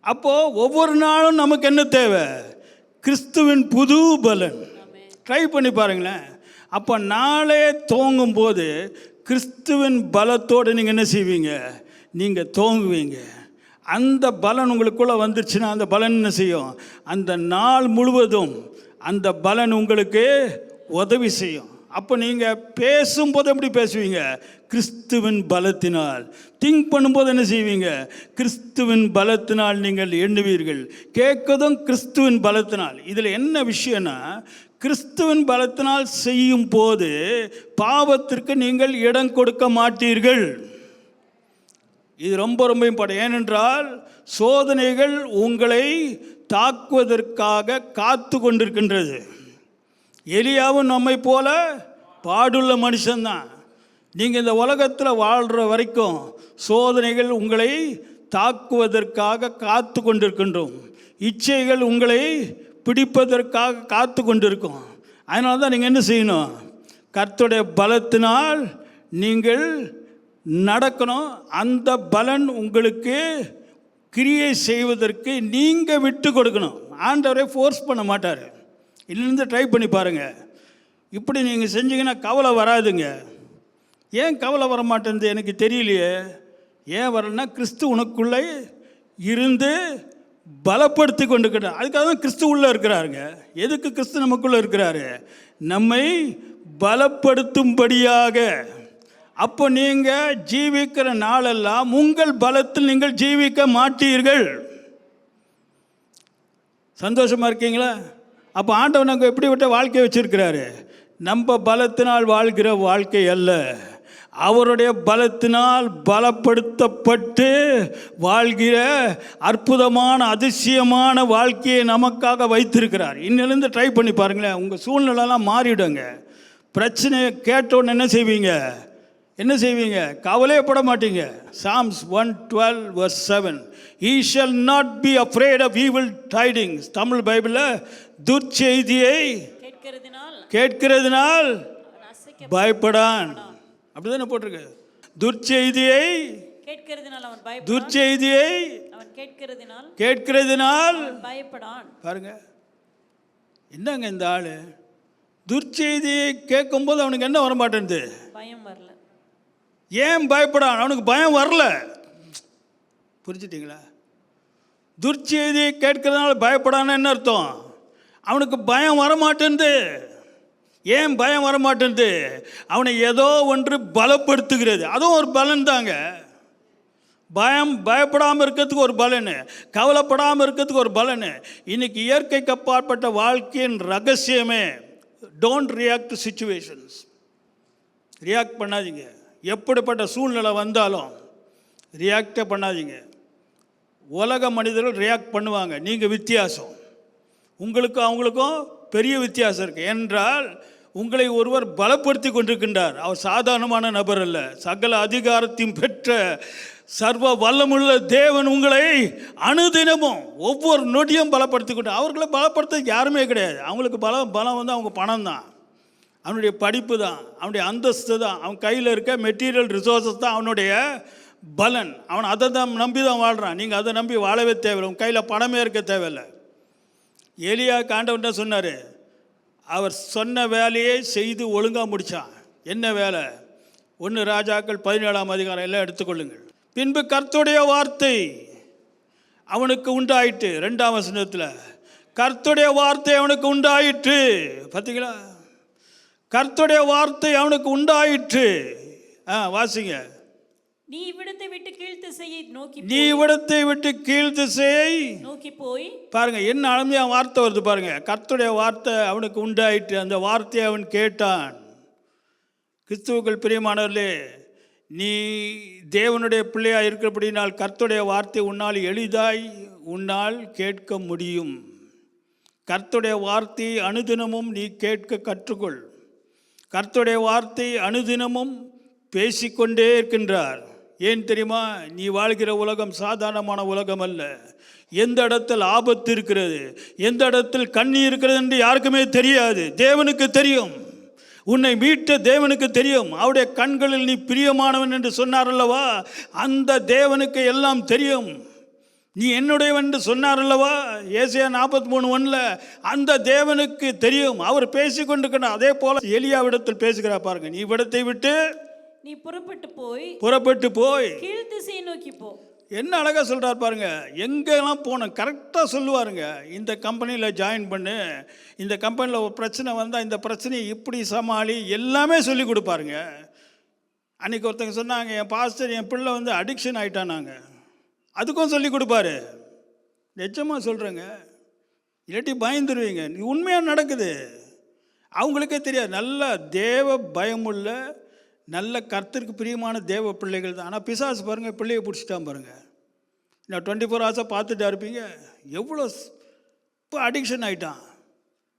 S1: அப்போது ஒவ்வொரு நாளும் நமக்கு என்ன தேவை? கிறிஸ்துவின் புது பலன். ட்ரை பண்ணி பாருங்களேன். அப்போ நாளே தோங்கும்போது கிறிஸ்துவின் பலத்தோடு நீங்கள் என்ன செய்வீங்க? நீங்கள் தோங்குவீங்க. அந்த பலன் உங்களுக்குள்ளே வந்துருச்சுன்னா அந்த பலன் என்ன செய்யும்? அந்த நாள் முழுவதும் அந்த பலன் உங்களுக்கு உதவி செய்யும். அப்போ நீங்கள் பேசும்போது எப்படி பேசுவீங்க? கிறிஸ்துவின் பலத்தினால். திங்க் பண்ணும்போது என்ன செய்வீங்க? கிறிஸ்துவின் பலத்தினால் நீங்கள் எண்ணுவீர்கள். கேட்கதும் கிறிஸ்துவின் பலத்தினால். இதில் என்ன விஷயம்னா, கிறிஸ்துவின் பலத்தினால் செய்யும் போது பாவத்திற்கு நீங்கள் இடம் கொடுக்க மாட்டீர்கள். இது ரொம்ப ரொம்ப இம்பார்ட்டன்ட். ஏனென்றால் சோதனைகள் உங்களை தாக்குவதற்காக காத்து கொண்டிருக்கின்றது. எலியாவும் நம்மை போல பாடுள்ள மனுஷன்தான். நீங்கள் இந்த உலகத்தில் வாழ்கிற வரைக்கும் சோதனைகள் உங்களை தாக்குவதற்காக காத்து கொண்டிருக்கின்றோம். இச்சைகள் உங்களை பிடிப்பதற்காக காத்து கொண்டிருக்கும். அதனால தான் நீங்கள் என்ன செய்யணும்? கர்த்தருடைய பலத்தினால் நீங்கள் நடக்கணும். அந்த பலன் உங்களுக்கு கிரியை செய்வதற்கு நீங்கள் விட்டு கொடுக்கணும். ஆண்டவரை ஃபோர்ஸ் பண்ண மாட்டார். இதிலிருந்து ட்ரை பண்ணி பாருங்கள். இப்படி நீங்கள் செஞ்சீங்கன்னா கவலை வராதுங்க. ஏன் கவலை வர மாட்டேங்குது எனக்கு தெரியலையே. ஏன் வரலன்னா, கிறிஸ்து உனக்குள்ளே இருந்து பலப்படுத்தி கொண்டுக்கிட்ட. அதுக்காக தான் கிறிஸ்து உள்ளே இருக்கிறாருங்க. எதுக்கு கிறிஸ்து நமக்குள்ளே இருக்கிறாரு? நம்மை பலப்படுத்தும்படியாக. அப்போ நீங்கள் ஜீவிக்கிற நாளெல்லாம் உங்கள் பலத்தில் நீங்கள் ஜீவிக்க மாட்டீர்கள். சந்தோஷமாக இருக்கீங்களா? அப்போ ஆண்டவன் நாங்கள் எப்படிப்பட்ட வாழ்க்கையை வச்சுருக்கிறாரு? நம்ம பலத்தினால் வாழ்கிற வாழ்க்கை அல்ல, அவருடைய பலத்தினால் பலப்படுத்தப்பட்டு வாழ்கிற அற்புதமான அதிசயமான வாழ்க்கையை நமக்காக வைத்திருக்கிறார். இன்னிலிருந்து ட்ரை பண்ணி பாருங்களேன். உங்கள் சூழ்நிலைலாம் மாறிவிடுங்க. பிரச்சனையை கேட்டோன்னு என்ன செய்வீங்க? என்ன செய்வீங்க? கவலையப்பட மாட்டீங்க. Psalms 112:7, He shall not be afraid of evil tidings. Tamil பைபிளில் துர்ச்செய்தியை கேட்கிறதுனால் பயப்படான். அப்படிதானே போட்டிருக்கு. துர்ச்செய்தியை கேட்கிறதுனால்
S2: பயப்படான்.
S1: பாருங்க, என்னங்க இந்த ஆளு துர்ச்செய்தியை கேட்கும்போது அவனுக்கு என்ன வர மாட்டேங்குது?
S2: பயம் வரல.
S1: ஏன் பயப்படான்? அவனுக்கு பயம் வரல. புரிஞ்சுட்டீங்களா? துர்ச்செய்தியை கேட்கறதுனால பயப்படான்னு என்ன அர்த்தம்? அவனுக்கு பயம் வரமாட்டேன்து. ஏன் பயம் வரமாட்டேன்து? அவனை ஏதோ ஒன்று பலப்படுத்துகிறது. அதுவும் ஒரு பலன் தாங்க. பயப்படாமல் இருக்கிறதுக்கு ஒரு பலனு, கவலைப்படாமல் இருக்கிறதுக்கு ஒரு பலனு. இன்னைக்கு இயற்கைக்கு அப்பாற்பட்ட வாழ்க்கையின் ரகசியமே don't react to situations. React பண்ணாதீங்க. எப்படிப்பட்ட சூழ்நிலை வந்தாலும் ரியாக்டே பண்ணாதீங்க. உலக மனிதர்கள் ரியாக்ட் பண்ணுவாங்க. நீங்கள் வித்தியாசம். உங்களுக்கும் அவங்களுக்கும் பெரிய வித்தியாசம் இருக்குது. என்றால் உங்களை ஒருவர் பலப்படுத்தி கொண்டிருக்கின்றார். அவர் சாதாரணமான நபர் அல்ல. சகல அதிகாரத்தையும் பெற்ற சர்வ வல்லமுள்ள தேவன் உங்களை அனுதினமும் ஒவ்வொரு நொடியும் பலப்படுத்தி கொண்டு. அவர்களை பலப்படுத்த யாருமே கிடையாது. அவங்களுக்கு பலம் வந்து அவங்க பணம் தான், அவனுடைய படிப்பு தான், அவனுடைய அந்தஸ்து தான், அவன் கையில் இருக்க மெட்டீரியல் ரிசோர்ஸஸ் தான் அவனுடைய பலன். அவன் அதை தான் நம்பி தான் வாழ்கிறான். நீங்கள் அதை நம்பி வாழவே தேவையில்லை. உன் கையில் பணமே இருக்க தேவையில்லை. எலியாவுக்கு ஆண்டவன் தான் சொன்னார், அவர் சொன்ன வேலையை செய்து ஒழுங்காக முடித்தான். என்ன வேலை? 1 ராஜாக்கள் 17ஆம் அதிகாரம் எல்லாம் எடுத்துக்கொள்ளுங்கள். பின்பு கர்த்தருடைய வார்த்தை அவனுக்கு உண்டாயிற்று. 2ஆம் வசனத்தில் கர்த்தருடைய வார்த்தை அவனுக்கு உண்டாயிற்று. பார்த்தீங்களா? கர்த்தருடைய வார்த்தை அவனுக்கு உண்டாயிற்று. வாசிங்க.
S2: நீ இவ்விடத்தை விட்டு கீழ்த்திசையை நோக்கி நோக்கி போய்
S1: பாருங்க, என்ன அருமையா வார்த்தை வருது பாருங்க. கர்த்தருடைய வார்த்தை அவனுக்கு உண்டாயிற்று. அந்த வார்த்தையை அவன் கேட்டான். கிறிஸ்துவுக்குள் பிரியமானவர்களே, நீ தேவனுடைய பிள்ளையாக இருக்கிறபடினால் கர்த்தருடைய வார்த்தை உன்னால் எளிதாய் உன்னால் கேட்க முடியும். கர்த்தருடைய வார்த்தையை அனுதினமும் நீ கேட்க கற்றுக்கொள். கர்த்தருடைய வார்த்தை அனுதினமும் பேசிக்கொண்டே இருக்கின்றார். ஏன் தெரியுமா? நீ வாழ்கிற உலகம் சாதாரணமான உலகம் அல்ல. எந்த இடத்தில் ஆபத்து இருக்கிறது, எந்த இடத்தில் கண்ணி இருக்கிறது என்று யாருக்குமே தெரியாது. தேவனுக்கு தெரியும். உன்னை மீட்ட தேவனுக்கு தெரியும். அவருடைய கண்களில் நீ பிரியமானவன் என்று சொன்னார் அல்லவா? அந்த தேவனுக்கு எல்லாம் தெரியும். நீ என்னுடையவன் என்று சொன்னார் அல்லவா? ஏசாயா 43:1 அந்த தேவனுக்கு தெரியும். அவர் பேசிக்கொண்டிருக்கிறார். அதே போல எலியாவிடத்தில் பேசுகிறார் பாருங்க. நீ இவ்விடத்தை விட்டு
S2: நீ புறப்பட்டு போய் கீழ்த்திசையை நோக்கி போ.
S1: என்ன அழகாக சொல்கிறார் பாருங்க. எங்கெல்லாம் போனோம் கரெக்டாக சொல்லுவாருங்க. இந்த கம்பெனியில் ஜாயின் பண்ணு, இந்த கம்பெனியில் ஒரு பிரச்சனை வந்தால் இந்த பிரச்சனையை இப்படி சமாளி, எல்லாமே சொல்லி கொடுப்பாருங்க. அன்றைக்கி ஒருத்தங்க சொன்னாங்க, என் பாஸ்டர் என் பிள்ளை வந்து அடிக்ஷன் ஆகிட்டானாங்க. அதுக்கும் சொல்லி கொடுப்பாரு. நிஜமாக சொல்கிறேங்க, இல்லாட்டி பயந்துருவீங்க. உண்மையாக நடக்குது. அவங்களுக்கே தெரியாது. நல்ல தேவ பயமுள்ள நல்ல கர்த்தருக்கு பிரியமான தேவ பிள்ளைகள் தான். ஆனால் பிசாசு பாருங்கள், பிள்ளையை பிடிச்சிட்டான் பாருங்கள். நான் 24 ஹவர்ஸாக பார்த்துட்டா இருப்பீங்க. எவ்வளோ இப்போ அடிக்ஷன் ஆகிட்டான்.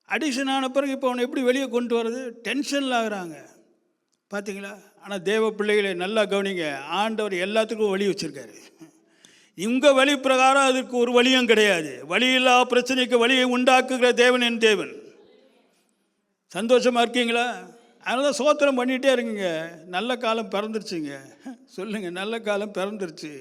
S1: அடிக்ஷன் ஆன பிறகு இப்போ அவனை எப்படி வெளியே கொண்டு வர்றது? டென்ஷனில் ஆகுறாங்க. பார்த்தீங்களா? ஆனால் தேவ பிள்ளைகளை நல்லா கவனிங்க. ஆண்டவர் எல்லாத்துக்கும் வழி வச்சுருக்காரு. உங்கள் வழி பிரகாரம் அதுக்கு ஒரு வழியும் கிடையாது. வழியில்லா பிரச்சனைக்கு வழியை உண்டாக்குகிற தேவன் என் தேவன். சந்தோஷமாக இருக்கீங்களா? அதனால தான் சோத்திரம் பண்ணிகிட்டே இருக்குங்க. நல்ல காலம் பிறந்துருச்சுங்க. சொல்லுங்கள், நல்ல காலம் பிறந்துருச்சு.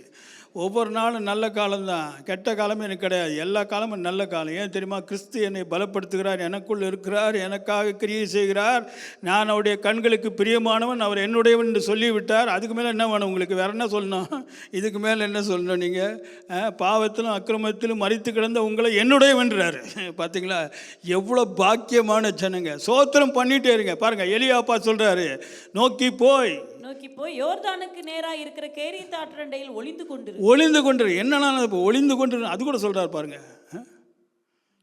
S1: ஒவ்வொரு நாளும் நல்ல காலம்தான். கெட்ட காலமே எனக்கு கிடையாது. எல்லா காலமும் நல்ல காலம். ஏன் தெரியுமா? கிறிஸ்து என்னை பலப்படுத்துகிறார், எனக்குள் இருக்கிறார், எனக்காக கிரியை செய்கிறார். நான் அவருடைய கண்களுக்கு பிரியமானவன், அவர் என்னுடையவன் என்று சொல்லிவிட்டார். அதுக்கு மேலே என்ன வேணும் உங்களுக்கு? வேறு என்ன சொல்லணும்? இதுக்கு மேலே என்ன சொல்லணும்? நீங்கள் பாவத்திலும் அக்கிரமத்திலும் மரித்து கிடந்த உங்களை என்னுடையவன்றார். பார்த்தீங்களா? எவ்வளோ பாக்கியமான ஜனங்க. சோத்திரம் பண்ணிகிட்டே இருங்க. பாருங்கள், எலியாப்பா சொல்கிறாரு, நோக்கி போய்
S2: யோர்தானுக்கு நேராக இருக்கிற கேரித் ஆற்றண்டையில்
S1: ஒளிந்து கொண்டு என்னன்னா இப்போ ஒளிந்து கொண்டு அது கூட சொல்கிறார் பாருங்க.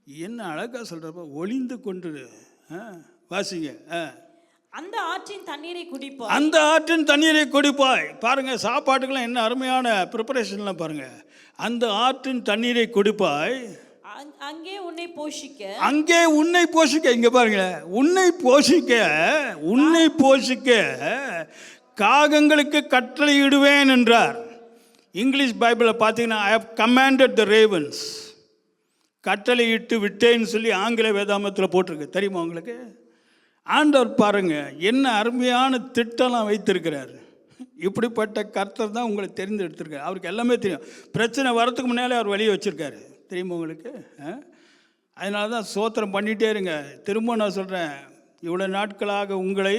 S1: என்ன அழகாக சொல்கிறார். ஒளிந்து கொண்டு வாசிங்க.
S2: அந்த ஆற்றின் தண்ணீரை குடிப்பாய். பாருங்க, சாப்பாட்டுக்கெல்லாம் என்ன அருமையான ப்ரிப்பரேஷன்லாம் பாருங்க. அந்த ஆற்றின் தண்ணீரை குடிப்பாய், அங்கே உன்னை போஷிக்க. இங்க பாருங்க, உன்னை போஷிக்க காகங்களுக்கு கட்டளையிடுவேன் என்றார். இங்கிலீஷ் பைபிளில் பார்த்தீங்கன்னா, I have commanded the ravens, கட்டளையிட்டு விட்டேன்னு சொல்லி ஆங்கில வேதாமத்தில் போட்டிருக்கு. தெரியுமா உங்களுக்கு? ஆண்டவர் பாருங்க என்ன அருமையான திட்டம்லாம் வைத்திருக்கிறார். இப்படிப்பட்ட கர்த்தர் தான் உங்களை தெரிந்தெடுத்திருக்காரு. அவருக்கு எல்லாமே தெரியும். பிரச்சனை வரத்துக்கு முன்னாலே அவர் வழியை வச்சுருக்காரு. தெரியுமா உங்களுக்கு? அதனால தான் சோத்திரம் பண்ணிகிட்டே இருங்க. திரும்ப நான் சொல்கிறேன், இவ்வளோ நாட்களாக உங்களை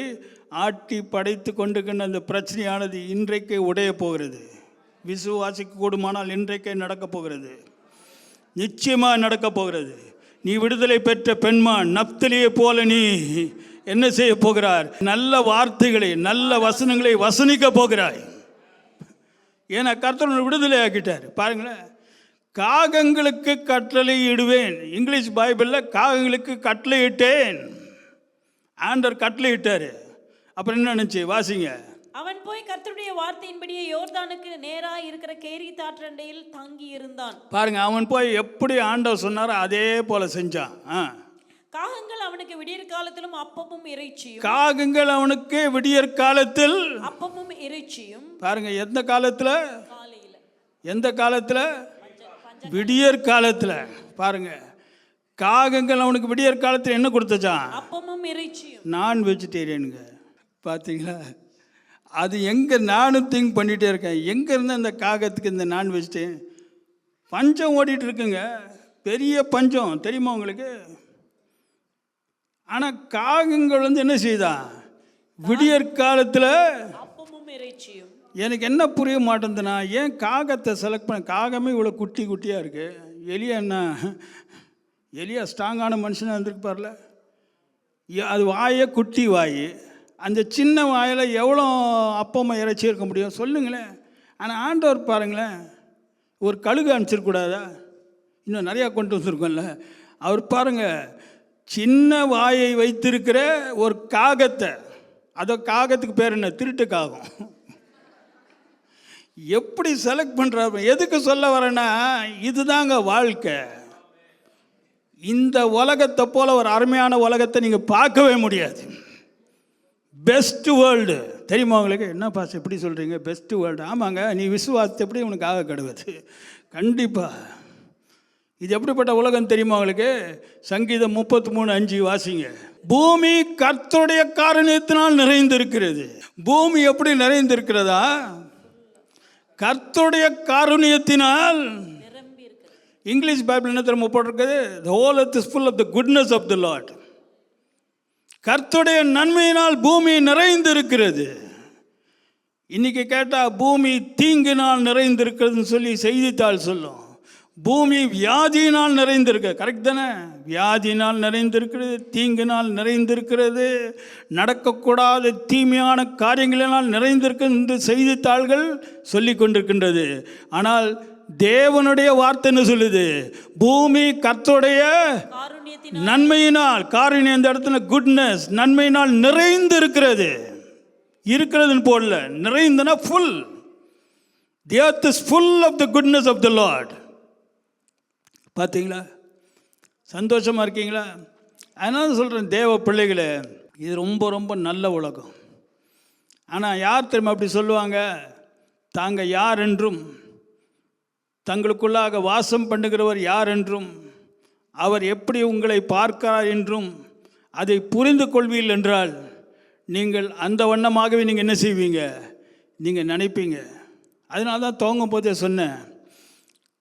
S2: ஆட்டி படைத்து கொண்டுக்கின்ற அந்த பிரச்சனையானது இன்றைக்கே உடைய போகிறது. விசுவாசிக்க கூடுமானால் இன்றைக்கே நடக்கப் போகிறது. நிச்சயமாக நடக்கப் போகிறது. நீ விடுதலை பெற்ற பெண்மான் நப்தலியை போல நீ என்ன செய்ய போகிறார்? நல்ல வார்த்தைகளை, நல்ல வசனங்களை வசனிக்க போகிறாய். ஏன்னா கர்த்தர் விடுதலை ஆக்கிட்டார். பாருங்களேன், காகங்களுக்கு கட்டளை இடுவேன். இங்கிலீஷ் பைபிளில் காகங்களுக்கு கட்டளை இட்டேன். ஆண்டவர் கட்டளை இட்டார். அப்புறம் என்ன நினைச்சு வாசிங்க. அவன் போய் கர்த்தருடைய வார்த்தையின்படியே யோர்தானுக்கு நேரா இருக்கிற கேரித் ஆற்றண்டையில் தங்கி இருந்தான்.
S1: பாருங்க, அவன் போய் எப்படி ஆண்டவர் சொன்னாரோ அதே போல செஞ்சான்.
S2: காகங்கள் அவனுக்கு விடியற் காலத்திலும் அப்பமும் இறைச்சியும்.
S1: காகங்கள் அவனுக்கு விடியற் காலத்தில்
S2: அப்பமும் இறைச்சியும்.
S1: பாருங்க, எந்த காலத்துல?
S2: காலையில. எந்த
S1: காலத்துல? விடியற் காலத்துல. பாருங்க, காகங்கள் அவனுக்கு விடியற் காலத்தில் என்ன கொடுத்துச்சான்?
S2: அப்பமும் இறைச்சியும்.
S1: நான் வெஜிடேரியனுங்க. பார்த்தீங்களா? அது எங்கே நானும் திங்க் பண்ணிகிட்டே இருக்கேன், எங்கே இருந்து அந்த காகத்துக்கு இந்த நான் வச்சுட்டேன். பஞ்சம் ஓடிட்டு இருக்குங்க, பெரிய பஞ்சம் தெரியுமா உங்களுக்கு. ஆனால் காகங்கள் வந்து என்ன செய்தா, விடியற் காலத்தில்
S2: அப்பமும் இறைச்சியும். எனக்கு
S1: என்ன புரிய மாட்டேங்குதுன்னா, ஏன் காகத்தை செலக்ட் பண்ண, காகமே இவ்வளோ குட்டி குட்டியாக இருக்குது. எலியா என்ன, எலியா ஸ்ட்ராங்கான மனுஷனாக இருந்திருப்பார்ல, அது வாயே குட்டி வாய், அந்த சின்ன வாயில் எவ்வளோ அப்பமா இறைச்சி இருக்க முடியும் சொல்லுங்களேன். ஆனால் ஆண்டவர் பாருங்களேன், ஒரு கழுகு அனுப்பிச்சிருக்கூடாதா, இன்னும் நிறையா கொண்டு வந்திருக்கோம்ல. அவர் பாருங்க, சின்ன வாயை வைத்திருக்கிற ஒரு காகத்தை, அதோ காகத்துக்கு பேர் என்ன, திருட்டு காகம், எப்படி செலக்ட் பண்ணுறாரு. எதுக்கு சொல்ல வரேன்னா, இதுதாங்க வாழ்க்கை. இந்த உலகத்தை போல ஒரு அருமையான உலகத்தை நீங்கள் பார்க்கவே முடியாது. பெஸ்ட் வேர்ல்டு தெரியுமா உங்களுக்கு. என்ன பாஸ் எப்படி சொல்கிறீங்க பெஸ்ட் வேர்ல்டு? ஆமாங்க, நீ விசுவாசத்தை எப்படி உனக்கு ஆக கெடுவது, கண்டிப்பாக. இது எப்படிப்பட்ட உலகம் தெரியுமா உங்களுக்கு. சங்கீதம் 33:5 வாசிங்க. பூமி கர்த்தருடைய காருண்யத்தினால் நிறைந்திருக்கிறது. பூமி எப்படி நிறைந்திருக்கிறதா, கர்த்தருடைய காருண்யத்தினால். இங்கிலீஷ் பைபிள் என்ன தெரியுமா போட்டிருக்குது, the whole earth is full of the goodness of the Lord. கர்த்தருடைய நன்மையினால் பூமி நிறைந்திருக்கிறது. இன்னைக்கு கேட்டால் பூமி தீங்கினால் நிறைந்திருக்கிறதுன்னு சொல்லி செய்தித்தாள் சொல்லும். பூமி வியாதியினால் நிறைந்திருக்கு, கரெக்ட் தானே. வியாதியினால் நிறைந்திருக்கிறது, தீங்கினால் நிறைந்திருக்கிறது, நடக்கக்கூடாத தீமையான காரியங்களினால் நிறைந்திருக்கிறது என்று செய்தித்தாள்கள் சொல்லி கொண்டிருக்கின்றது. ஆனால் தேவனுடைய வார்த்தை என்ன சொல்லுது, பூமி கர்த்தருடைய நன்மையினால், காருண்யம் இந்த இடத்துல குட்னஸ், நன்மையினால் நிறைந்து இருக்கிறது. இருக்கிறதுன்னு போடல, நிறைந்துனா full. The earth is full of the goodness of the Lord. பார்த்தீங்களா, சந்தோஷமாக இருக்கீங்களா? அதனால சொல்கிறேன் தேவ பிள்ளைகளே, இது ரொம்ப ரொம்ப நல்ல உலகம். ஆனால் யார் தெரியுமா அப்படி சொல்லுவாங்க, தாங்க யார் என்றும், தங்களுக்குள்ளாக வாசம் பண்ணுகிறவர் யார் என்றும், அவர் எப்படி உங்களை பார்க்கிறார் என்றும் அதை புரிந்து கொள்வீர்கள் என்றால் நீங்கள் அந்த வண்ணமாகவே நீங்கள் என்ன செய்வீங்க, நீங்கள் நினைப்பீங்க. அதனால தான் துவங்கும் போதே சொன்னேன்,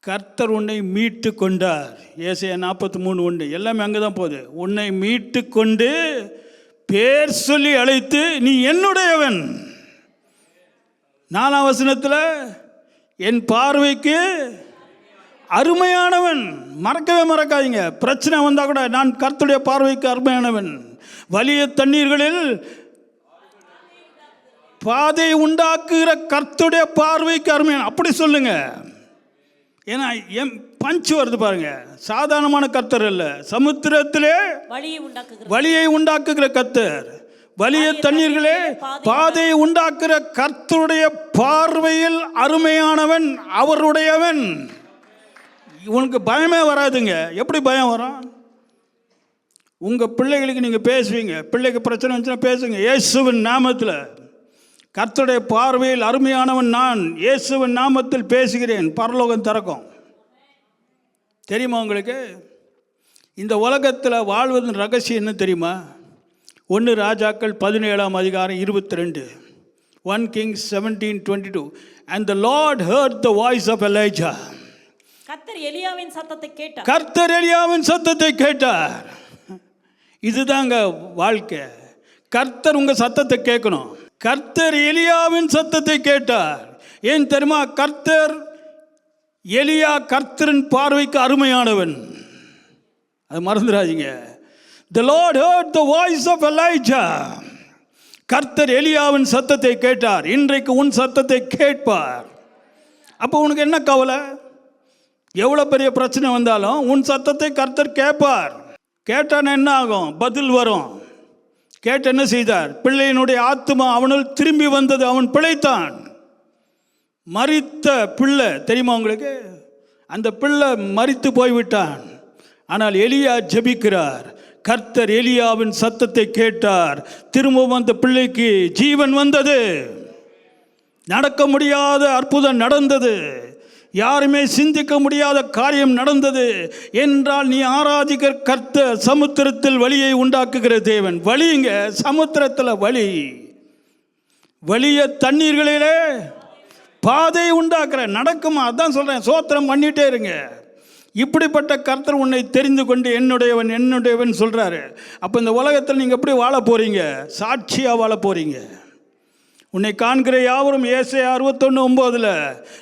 S1: கர்த்தர் உன்னை மீட்டு கொண்டார். ஏசாயா 43:1 எல்லாமே அங்கே தான் போகுது. உன்னை மீட்டு கொண்டு பேர் சொல்லி அழைத்து நீ என்னுடையவன். 4ஆம் வசனத்தில் என் பார்வைக்கு அருமையானவன். மறக்கவே மறக்காதீங்க. பிரச்சனை வந்தால் கூட நான் கர்த்தருடைய பார்வைக்கு அருமையானவன். வலிய தண்ணீர்களில் பாதை உண்டாக்குகிற கர்த்தருடைய பார்வைக்கு அருமையான, அப்படி சொல்லுங்க. ஏன்னா பஞ்சு வருது பாருங்க, சாதாரணமான கர்த்தர் அல்ல, சமுத்திரத்திலே வழியை உண்டாக்குகிற கர்த்தர், வலிய தண்ணீர்களே பாதையை உண்டாக்குற கர்த்தருடைய பார்வையில் அருமையானவன், அவருடையவன். உனக்கு பயமே வராதுங்க. எப்படி பயம் வரும்? உங்கள் பிள்ளைகளுக்கு நீங்கள் பேசுவீங்க, பிள்ளைக்கு பிரச்சனை வந்துச்சுன்னா பேசுங்க, இயேசுவின் நாமத்தில். கர்த்தருடைய பார்வையில் அருமையானவன் நான், இயேசுவின் நாமத்தில் பேசுகிறேன், பரலோகம் திறக்கும். தெரியுமா உங்களுக்கு? இந்த உலகத்தில் வாழ்வதன் ரகசியம் என்ன தெரியுமா? 1 ராஜாக்கள் 17ஆம் அதிகாரம் 22. 1 Kings 17:22. And the Lord heard the voice of Elijah.
S2: கர்த்தர் எலியாவின் சத்தத்தை கேட்டார்.
S1: கர்த்தர் எலியாவின் சத்தத்தை கேட்டார். இதுதாங்க வாழ்க்கை. கர்த்தர் உங்க சத்தத்தை கேட்கணும். கர்த்தர் எலியாவின் சத்தத்தை கேட்டார். ஏன் தெரியுமா? கர்த்தர் எலியா கர்த்தரின் பார்வைக்கு அருமையானவன். அது மறந்துடாதீங்க. The Lord heard the voice of Elijah. கர்த்தர் எலியாவின் சத்தத்தை கேட்டார். இன்றைக்கு உன் சத்தத்தை கேட்பார். அப்போ உனக்கு என்ன கவலை? எவ்வளோ பெரிய பிரச்சனை வந்தாலும் உன் சத்தத்தை கர்த்தர் கேட்பார். கேட்டான என்ன ஆகும்? பதில் வரும். கேட்டு என்ன செய்தார்? பிள்ளையினுடைய ஆத்மா அவனுள் திரும்பி வந்தது, அவன் பிழைத்தான். மரித்த பிள்ளை தெரியுமா உங்களுக்கு? அந்த பிள்ளை மரித்து போய்விட்டான். ஆனால் எலியா ஜெபிக்கிறார். கர்த்தர் எலியாவின் சத்தத்தை கேட்டார். திரும்பவும் அந்த பிள்ளைக்கு ஜீவன் வந்தது. நடக்க முடியாத அற்புதம் நடந்தது. யாருமே சிந்திக்க முடியாத காரியம் நடந்தது. என்றால் நீ ஆராதிக்கிற கர்த்தர் சமுத்திரத்தில் வழியை உண்டாக்குகிற தேவன். வழிங்க, சமுத்திரத்தில் வழி. வலிய தண்ணீர்களிலே பாதை உண்டாக்குற. நடக்குமா? அதான் சொல்கிறேன், சோத்திரம் பண்ணிகிட்டே இருங்க. இப்படிப்பட்ட கர்த்தர் உன்னை தெரிந்து கொண்டு என்னுடையவன் என்னுடையவன் சொல்கிறாரு. அப்போ இந்த உலகத்தில் நீங்கள் எப்படி வாழ போகிறீங்க? சாட்சியாக வாழ போகிறீங்க. உன்னை காண்கிற யாவரும் ஏசாயா 61:9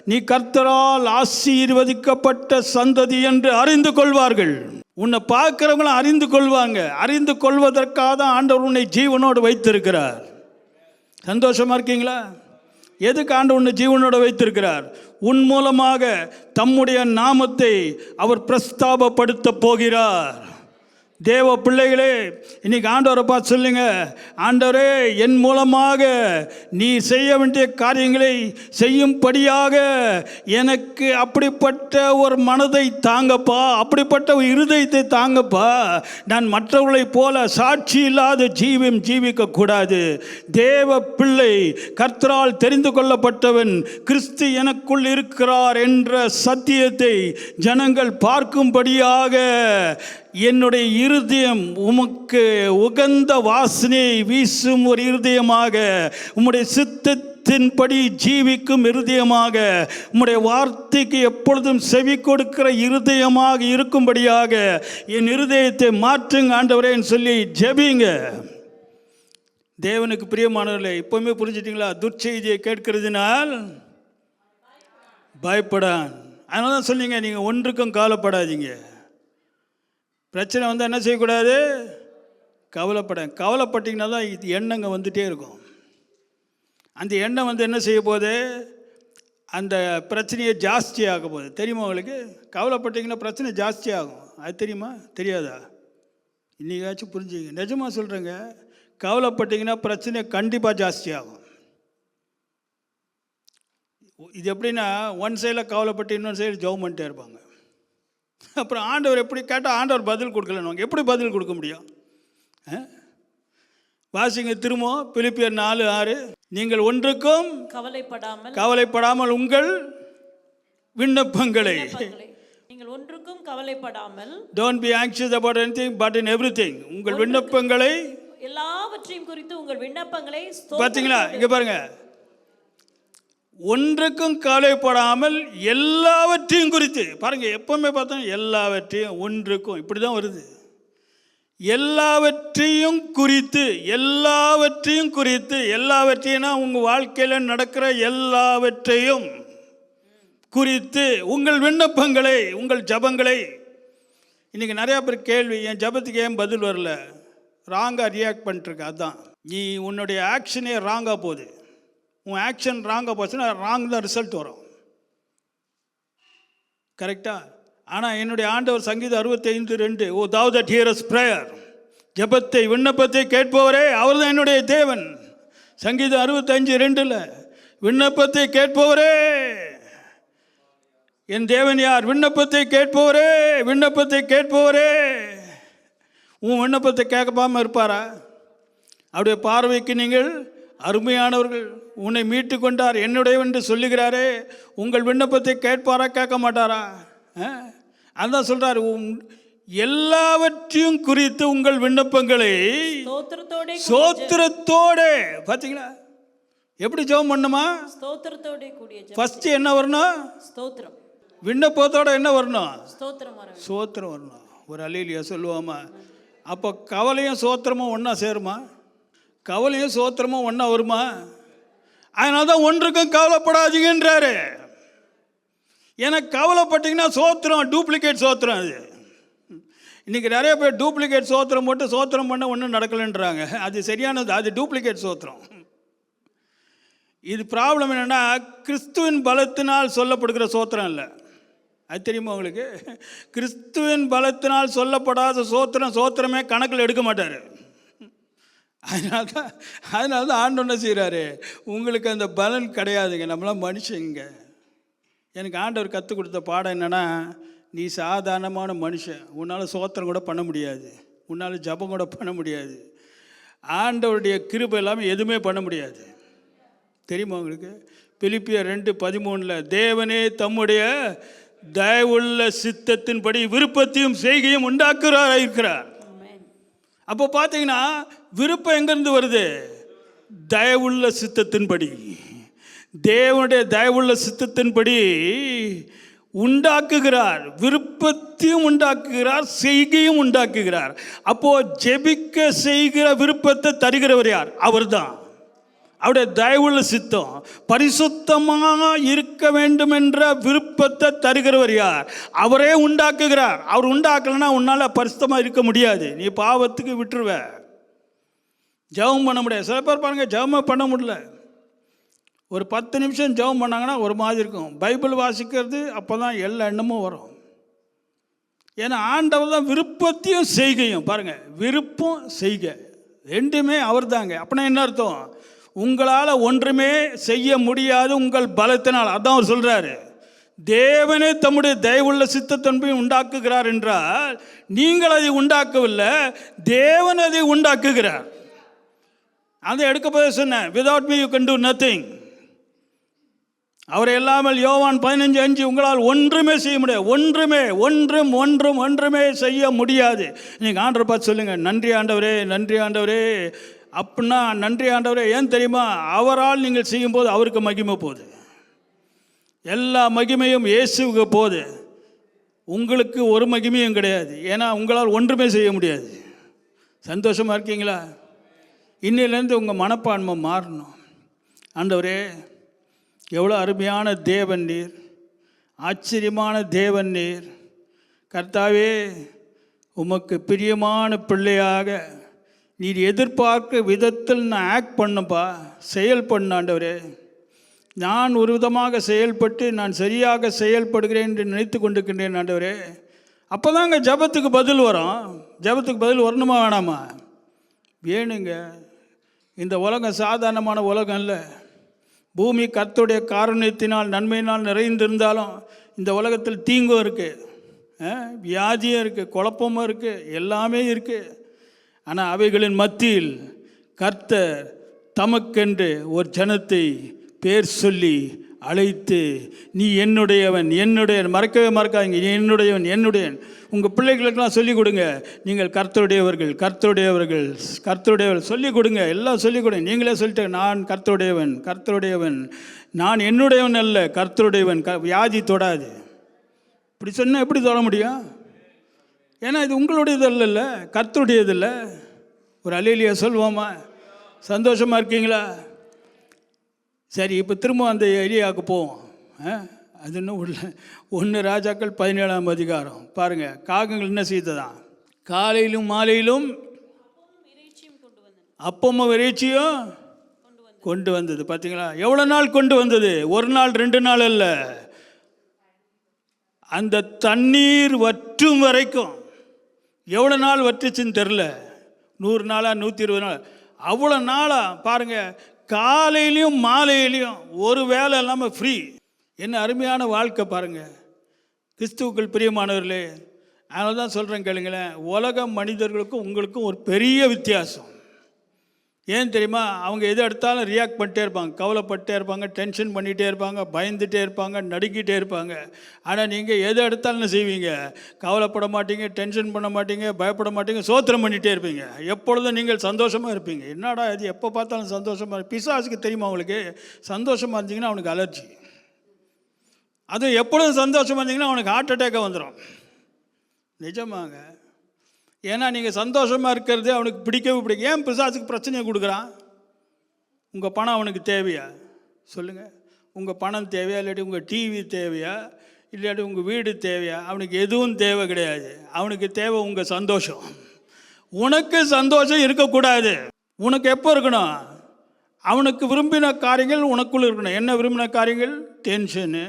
S1: நீ கர்த்தரால் ஆசீர்வதிக்கப்பட்ட சந்ததி என்று அறிந்து கொள்வார்கள். உன்னை பார்க்குறவங்களும் அறிந்து கொள்வாங்க. அறிந்து கொள்வதற்காக தான் ஆண்டவர் உன்னை ஜீவனோடு வைத்திருக்கிறார். சந்தோஷமாக இருக்கீங்களா? எதுக்கு ஆண்டவர் உன்னை ஜீவனோடு வைத்திருக்கிறார்? உன் மூலமாக தம்முடைய நாமத்தை அவர் பிரஸ்தாபப்படுத்த போகிறார். தேவ பிள்ளைகளே, இன்னைக்கு ஆண்டவரை பார்த்து சொல்லுங்க, ஆண்டவரே என் மூலமாக நீ செய்ய வேண்டிய காரியங்களை செய்யும்படியாக எனக்கு அப்படிப்பட்ட ஒரு மனதை தாங்கப்பா, அப்படிப்பட்ட ஒரு இருதயத்தை தாங்கப்பா. நான் மற்றவர்களைப் போல சாட்சி இல்லாத ஜீவிக்கக்கூடாது. தேவ பிள்ளை, கர்த்தரால் தெரிந்து கொள்ளப்பட்டவன், கிறிஸ்து எனக்குள் இருக்கிறார் என்ற சத்தியத்தை ஜனங்கள் பார்க்கும்படியாக என்னுடைய இருதயம் உமக்கு உகந்த வாசனையை வீசும் ஒரு இருதயமாக, உம்முடைய சித்தத்தின்படி ஜீவிக்கும் இருதயமாக, உம்முடைய வார்த்தைக்கு எப்பொழுதும் செவி கொடுக்கிற இருதயமாக இருக்கும்படியாக என் இருதயத்தை மாற்றுங்க ஆண்டவரேன்னு சொல்லி ஜெபிங்க. தேவனுக்கு பிரியமானவர்களே, இப்போவுமே புரிஞ்சிட்டிங்களா? துர்ச்செய்தியை கேட்கிறதுனால் பயப்படான். அதனால தான் சொன்னீங்க, நீங்கள் ஒன்றுக்கும் கவலைப்படாதீங்க. பிரச்சனை வந்தால் என்ன செய்யக்கூடாது? கவலைப்பட்டிங்கன்னா தான் இது எண்ணங்க வந்துகிட்டே இருக்கும். அந்த எண்ணம் வந்து என்ன செய்ய போகுது? அந்த பிரச்சனையை ஜாஸ்தியாக போகுது. தெரியுமா உங்களுக்கு? கவலைப்பட்டிங்கன்னா பிரச்சனை ஜாஸ்தியாகும். அது தெரியுமா? தெரியாதா? இன்றைக்காச்சும் புரிஞ்சுங்க. நிஜமாக சொல்கிறேங்க, கவலைப்பட்டிங்கன்னா பிரச்சனை கண்டிப்பாக ஜாஸ்தியாகும். இது எப்படின்னா, ஒன் சைடில் கவலைப்பட்டு இன்னொரு சைடு ஜெபம் பண்ணிட்டே இருப்பாங்க. அப்புறம் ஆண்டவர் எப்படி கேட்டால் ஆண்டவர் பதில் கொடுக்கலன்னு எப்படி பதில் கொடுக்க முடியும்? வாசிங்க திரும்ப பிலிப்பியர் 4:6 நீங்கள் ஒன்றுக்கும் கவலைப்படாமல் உங்கள் விண்ணப்பங்களை
S2: நீங்கள் ஒன்றுக்கும் கவலைப்படாமல்
S1: don't be anxious about anything but in everything உங்கள் விண்ணப்பங்களை
S2: எல்லாவற்றையும் குறித்து உங்கள் விண்ணப்பங்களை
S1: பார்த்தீங்களா? இங்கே பாருங்க, ஒன்றுக்கும் கவலைப்படாமல் எல்லாவற்றையும் குறித்து. பாருங்க, எப்பவுமே பார்த்தோம் எல்லாவற்றையும் ஒன்றுக்கும் இப்படி தான் வருது. எல்லாவற்றையும் குறித்து, எல்லாவற்றையும்னா உங்கள் வாழ்க்கையில் நடக்கிற எல்லாவற்றையும் குறித்து உங்கள் விண்ணப்பங்களை, உங்கள் ஜபங்களை. இன்றைக்கி நிறையா பேர் கேள்வி, என் ஜபத்துக்கு ஏன் பதில் வரல? ராங்காக ரியாக்ட் பண்ணிட்டுருக்க. அதுதான், நீ உன்னுடைய ஆக்ஷனே ராங்காக போகுது. உன் ஆக்ஷன் ராங்காக போச்சுன்னா ராங் தான் ரிசல்ட் வரும். கரெக்டாக? ஆனால் என்னுடைய ஆண்டவர் சங்கீதம் 65:2 ஓ thou that hearest prayer, ஜெபத்தை விண்ணப்பத்தை கேட்பவரே அவர் தான் என்னுடைய தேவன். சங்கீதம் 65:2 விண்ணப்பத்தை கேட்பவரே என் தேவன் யார்? விண்ணப்பத்தை கேட்பவரே, விண்ணப்பத்தை கேட்பவரே. உன் விண்ணப்பத்தை கேட்காம இருப்பாரா? அவருடைய பார்வைக்கு நீங்கள் அருமையானவர்கள். உன்னை மீட்டு கொண்டார், என்னுடைய என்று சொல்லுகிறாரே. உங்கள் விண்ணப்பத்தை கேட்பாரா, கேட்க மாட்டாரா? அதான் சொல்றாரு, எல்லாவற்றையும் குறித்து உங்கள் விண்ணப்பங்களை சோத்திரத்தோட. பார்த்தீங்களா எப்படி ஜெபம் பண்ணுமா? ஃபர்ஸ்ட் என்ன வரணும்? ஸ்தோத்திரம். விண்ணப்பத்தோட என்ன வரணும்? சோத்திரம் வரணும். ஒரு அல்லேலூயா சொல்லுவாமா? அப்போ கவலையும் சோத்திரமும் ஒன்றா சேருமா? கவலையும் சோத்திரமும் ஒன்றா வருமா? அதனால தான் ஒன்றுக்கும் கவலைப்படாதீங்கன்றாரு. ஏன்னா கவலைப்பட்டீங்கன்னா சோத்திரம் டூப்ளிகேட் சோத்திரம். அது இன்றைக்கி நிறைய பேர் டூப்ளிகேட் சோத்திரம் போட்டு சோத்திரம் பண்ண ஒன்றும் நடக்கலைன்றாங்க. அது சரியானது, அது டூப்ளிகேட் சோத்திரம். இது ப்ராப்ளம் என்னென்னா, கிறிஸ்துவின் பலத்தினால் சொல்லப்படுகிற சோத்திரம் இல்லை. அது தெரியுமா உங்களுக்கு? கிறிஸ்துவின் பலத்தினால் சொல்லப்படாத சோத்திரமே கணக்கில் எடுக்க மாட்டார். அதனால தான் ஆண்டவர் என்ன செய்கிறாரு? உங்களுக்கு அந்த பலன் கிடையாதுங்க. நம்மளாம் மனுஷங்க. எனக்கு ஆண்டவர் கற்றுக் கொடுத்த பாடம் என்னென்னா, நீ சாதாரணமான மனுஷன், உன்னால் சோத்திரம் கூட பண்ண முடியாது, உன்னால் ஜபம் கூட பண்ண முடியாது, ஆண்டவருடைய கிருபை இல்லாமல் எதுவுமே பண்ண முடியாது. தெரியுமா உங்களுக்கு? பிலிப்பியர் 2:13 தேவனே தம்முடைய தயவுள்ள சித்தத்தின்படி விருப்பத்தையும் செய்கையும் உண்டாக்குறார் இருக்கிறார். அப்போ பார்த்தீங்கன்னா விருப்பம் எங்கேருந்து வருது? தயவுள்ள சித்தத்தின்படி, தேவனுடைய தயவுள்ள சித்தத்தின்படி உண்டாக்குகிறார். விருப்பத்தையும் உண்டாக்குகிறார், செய்கையும் உண்டாக்குகிறார். அப்போ ஜெபிக்க செய்கிற விருப்பத்தை தருகிறவர் யார்? அவர்தான். அவருடைய தயவுள்ள சித்தம், பரிசுத்தமாக இருக்க வேண்டும் என்ற விருப்பத்தை தருகிறவர் யார்? அவரே உண்டாக்குகிறார். அவர் உண்டாக்கலைன்னா உன்னால் பரிசுத்தமாக இருக்க முடியாது. நீ பாவத்துக்கு விட்டுருவ. ஜெபம் பண்ண முடியாது. சில பேர் பாருங்கள், ஜெபமே பண்ண முடியல. ஒரு 10 நிமிஷம் ஜெபம் பண்ணாங்கன்னா ஒரு மாதிரி இருக்கும். பைபிள் வாசிக்கிறது அப்போ தான் எல்லா எண்ணமும் வரும். ஏன்னா ஆண்டவர் தான் விருப்பத்தையும் செய்கையும். பாருங்கள், விருப்பம் செய்கை ரெண்டுமே அவர் தாங்க. அப்படின்னா என்ன அர்த்தம்? உங்களால் ஒன்றுமே செய்ய முடியாது உங்கள் பலத்தினால். அதான் அவர் சொல்கிறாரு, தேவனே தம்முடைய தயவுள்ள சித்தத்தன்பை உண்டாக்குகிறார் என்றால் நீங்கள் அதை உண்டாக்கவில்லை, தேவன் அதை உண்டாக்குகிறார். அதை எடுக்க போய் சொன்னேன், without me you can do nothing. அவரை இல்லாமல் யோவான் 15:5 உங்களால் ஒன்றுமே செய்ய முடியாது. ஒன்றுமே செய்ய முடியாது. நீங்கள் ஆண்டவரை பார்த்து சொல்லுங்கள், நன்றி ஆண்டவரே, நன்றி ஆண்டவரே. அப்படின்னா நன்றி ஆண்டவரே ஏன் தெரியுமா? அவரால் நீங்கள் செய்யும்போது அவருக்கு மகிமை போகுது. எல்லா மகிமையும் இயேசுவுக்கு போகுது. உங்களுக்கு ஒரு மகிமையும் கிடையாது. ஏன்னா உங்களால் ஒன்றுமே செய்ய முடியாது. சந்தோஷமாக இருக்கீங்களா? இன்னிலேருந்து உங்கள் மனப்பான்மை மாறணும். ஆண்டவரே, எவ்வளோ அருமையான தேவன் நீர், ஆச்சரியமான தேவன் நீர். கர்த்தாவே, உமக்கு பிரியமான பிள்ளையாக நீர் எதிர்பார்க்க விதத்தில் நான் ஆக்ட் பண்ணப்பா, செயல்பண்ண ஆண்டவரே. நான் ஒரு விதமாக செயல்பட்டு நான் சரியாக செயல்படுகிறேன் என்று நினைத்து கொண்டிருக்கின்றேன் ஆண்டவரே. அப்போ தாங்க ஜபத்துக்கு பதில் வரும். ஜபத்துக்கு பதில் வரணுமா வேணாமா? வேணுங்க. இந்த உலகம் சாதாரணமான உலகம் இல்லை. பூமி கர்த்தருடைய காருண்யத்தினால் நன்மையினால் நிறைந்திருந்தாலும் இந்த உலகத்தில் தீங்கும் இருக்குது, வியாதியும் இருக்குது, குழப்பமும் இருக்குது, எல்லாமே இருக்குது. ஆனால் அவைகளின் மத்தியில் கர்த்தர் தமக்கென்று ஒரு ஜனத்தை பேர் சொல்லி அழைத்து, நீ என்னுடையவன், என்னுடையவன், மறக்கவே மறக்காதீங்க, நீ என்னுடையவன், என்னுடையவன். உங்கள் பிள்ளைகளுக்கெல்லாம் சொல்லிக் கொடுங்க, நீங்கள் கர்த்தருடையவர்கள், கர்த்தருடையவர்கள், கர்த்தருடையவர்கள் சொல்லிக் கொடுங்க, எல்லாம் சொல்லிக் கொடுங்க. நீங்களே சொல்லிட்டு, நான் கர்த்தருடையவன், கர்த்தருடையவன், நான் என்னுடையவன் அல்ல, கர்த்தருடையவன். வியாதி தொடாது. இப்படி சொன்னால் எப்படி தொட முடியும்? ஏன்னா இது உங்களுடையது இல்லைல்ல, கர்த்தருடையது இல்லை. ஒரு அல்லேலூயா சொல்வோமா? சந்தோஷமாக இருக்கீங்களா? சரி, இப்போ திரும்ப அந்த எலியாவுக்கு போவோம். அது இன்னும் உள்ள 1 ராஜாக்கள் 17ஆம் அதிகாரம் பாருங்கள். காகங்கள் என்ன செய்ததான்? காலையிலும் மாலையிலும் அப்பமும் இறைச்சியும் கொண்டு வந்தது. பார்த்தீங்களா? எவ்வளோ நாள் கொண்டு வந்தது? 1 நாள் 2 நாள் அல்ல. அந்த தண்ணீர் வற்றும் வரைக்கும். எவ்வளோ நாள் வற்றுச்சுன்னு தெரில. 100 நாளா 120 நாள், அவ்வளோ நாளா பாருங்கள். காலையிலையும் மாலையிலையும் ஒரு வேலை இல்லாமல் ஃப்ரீ. என்ன அருமையான வாழ்க்கை பாருங்கள். கிறிஸ்துவுக்குள் பிரியமானவர்களே, அதனால தான் சொல்கிறேன் கேளுங்களேன். உலக மனிதர்களுக்கும் உங்களுக்கும் ஒரு பெரிய வித்தியாசம். ஏன் தெரியுமா? அவங்க எது எடுத்தாலும் ரியாக்ட் பண்ணிட்டே இருப்பாங்க, கவலைப்பட்டே இருப்பாங்க, டென்ஷன் பண்ணிகிட்டே இருப்பாங்க, பயந்துகிட்டே இருப்பாங்க, நடுக்கிட்டே இருப்பாங்க. ஆனால் நீங்கள் எது எடுத்தாலும் என்ன செய்வீங்க? கவலைப்பட மாட்டீங்க, டென்ஷன் பண்ண மாட்டீங்க, பயப்பட மாட்டீங்க, சோத்திரம் பண்ணிகிட்டே இருப்பீங்க. எப்பொழுதும் நீங்கள் சந்தோஷமாக இருப்பீங்க. என்னடா இது எப்போ பார்த்தாலும் சந்தோஷமாக? பிசாசுக்கு தெரியுமா உங்களுக்கு? சந்தோஷமாக இருந்தீங்கன்னா அவனுக்கு அலர்ஜி. அதுவும் எப்பொழுதும் சந்தோஷமாக இருந்தீங்கன்னா அவனுக்கு ஹார்ட் அட்டாக்கே வந்துடும். நிஜமாங்க. ஏன்னா நீங்கள் சந்தோஷமாக இருக்கிறது அவனுக்கு பிடிக்கவே பிடிக்கும். ஏன் பிசாசுக்கு பிரச்சனையை கொடுக்குறான்? உங்கள் பணம் அவனுக்கு தேவையா? சொல்லுங்கள். உங்கள் பணம் தேவையா, இல்லாட்டி உங்கள் டிவி தேவையா, இல்லாட்டி உங்கள் வீடு தேவையா? அவனுக்கு எதுவும் தேவை கிடையாது. அவனுக்கு தேவை உங்கள் சந்தோஷம். உனக்கு சந்தோஷம் இருக்கக்கூடாது. உனக்கு எப்போ இருக்கணும்? அவனுக்கு விரும்பின காரியங்கள் உனக்குள்ளே இருக்கணும். என்ன விரும்பின காரியங்கள்? டென்ஷனு,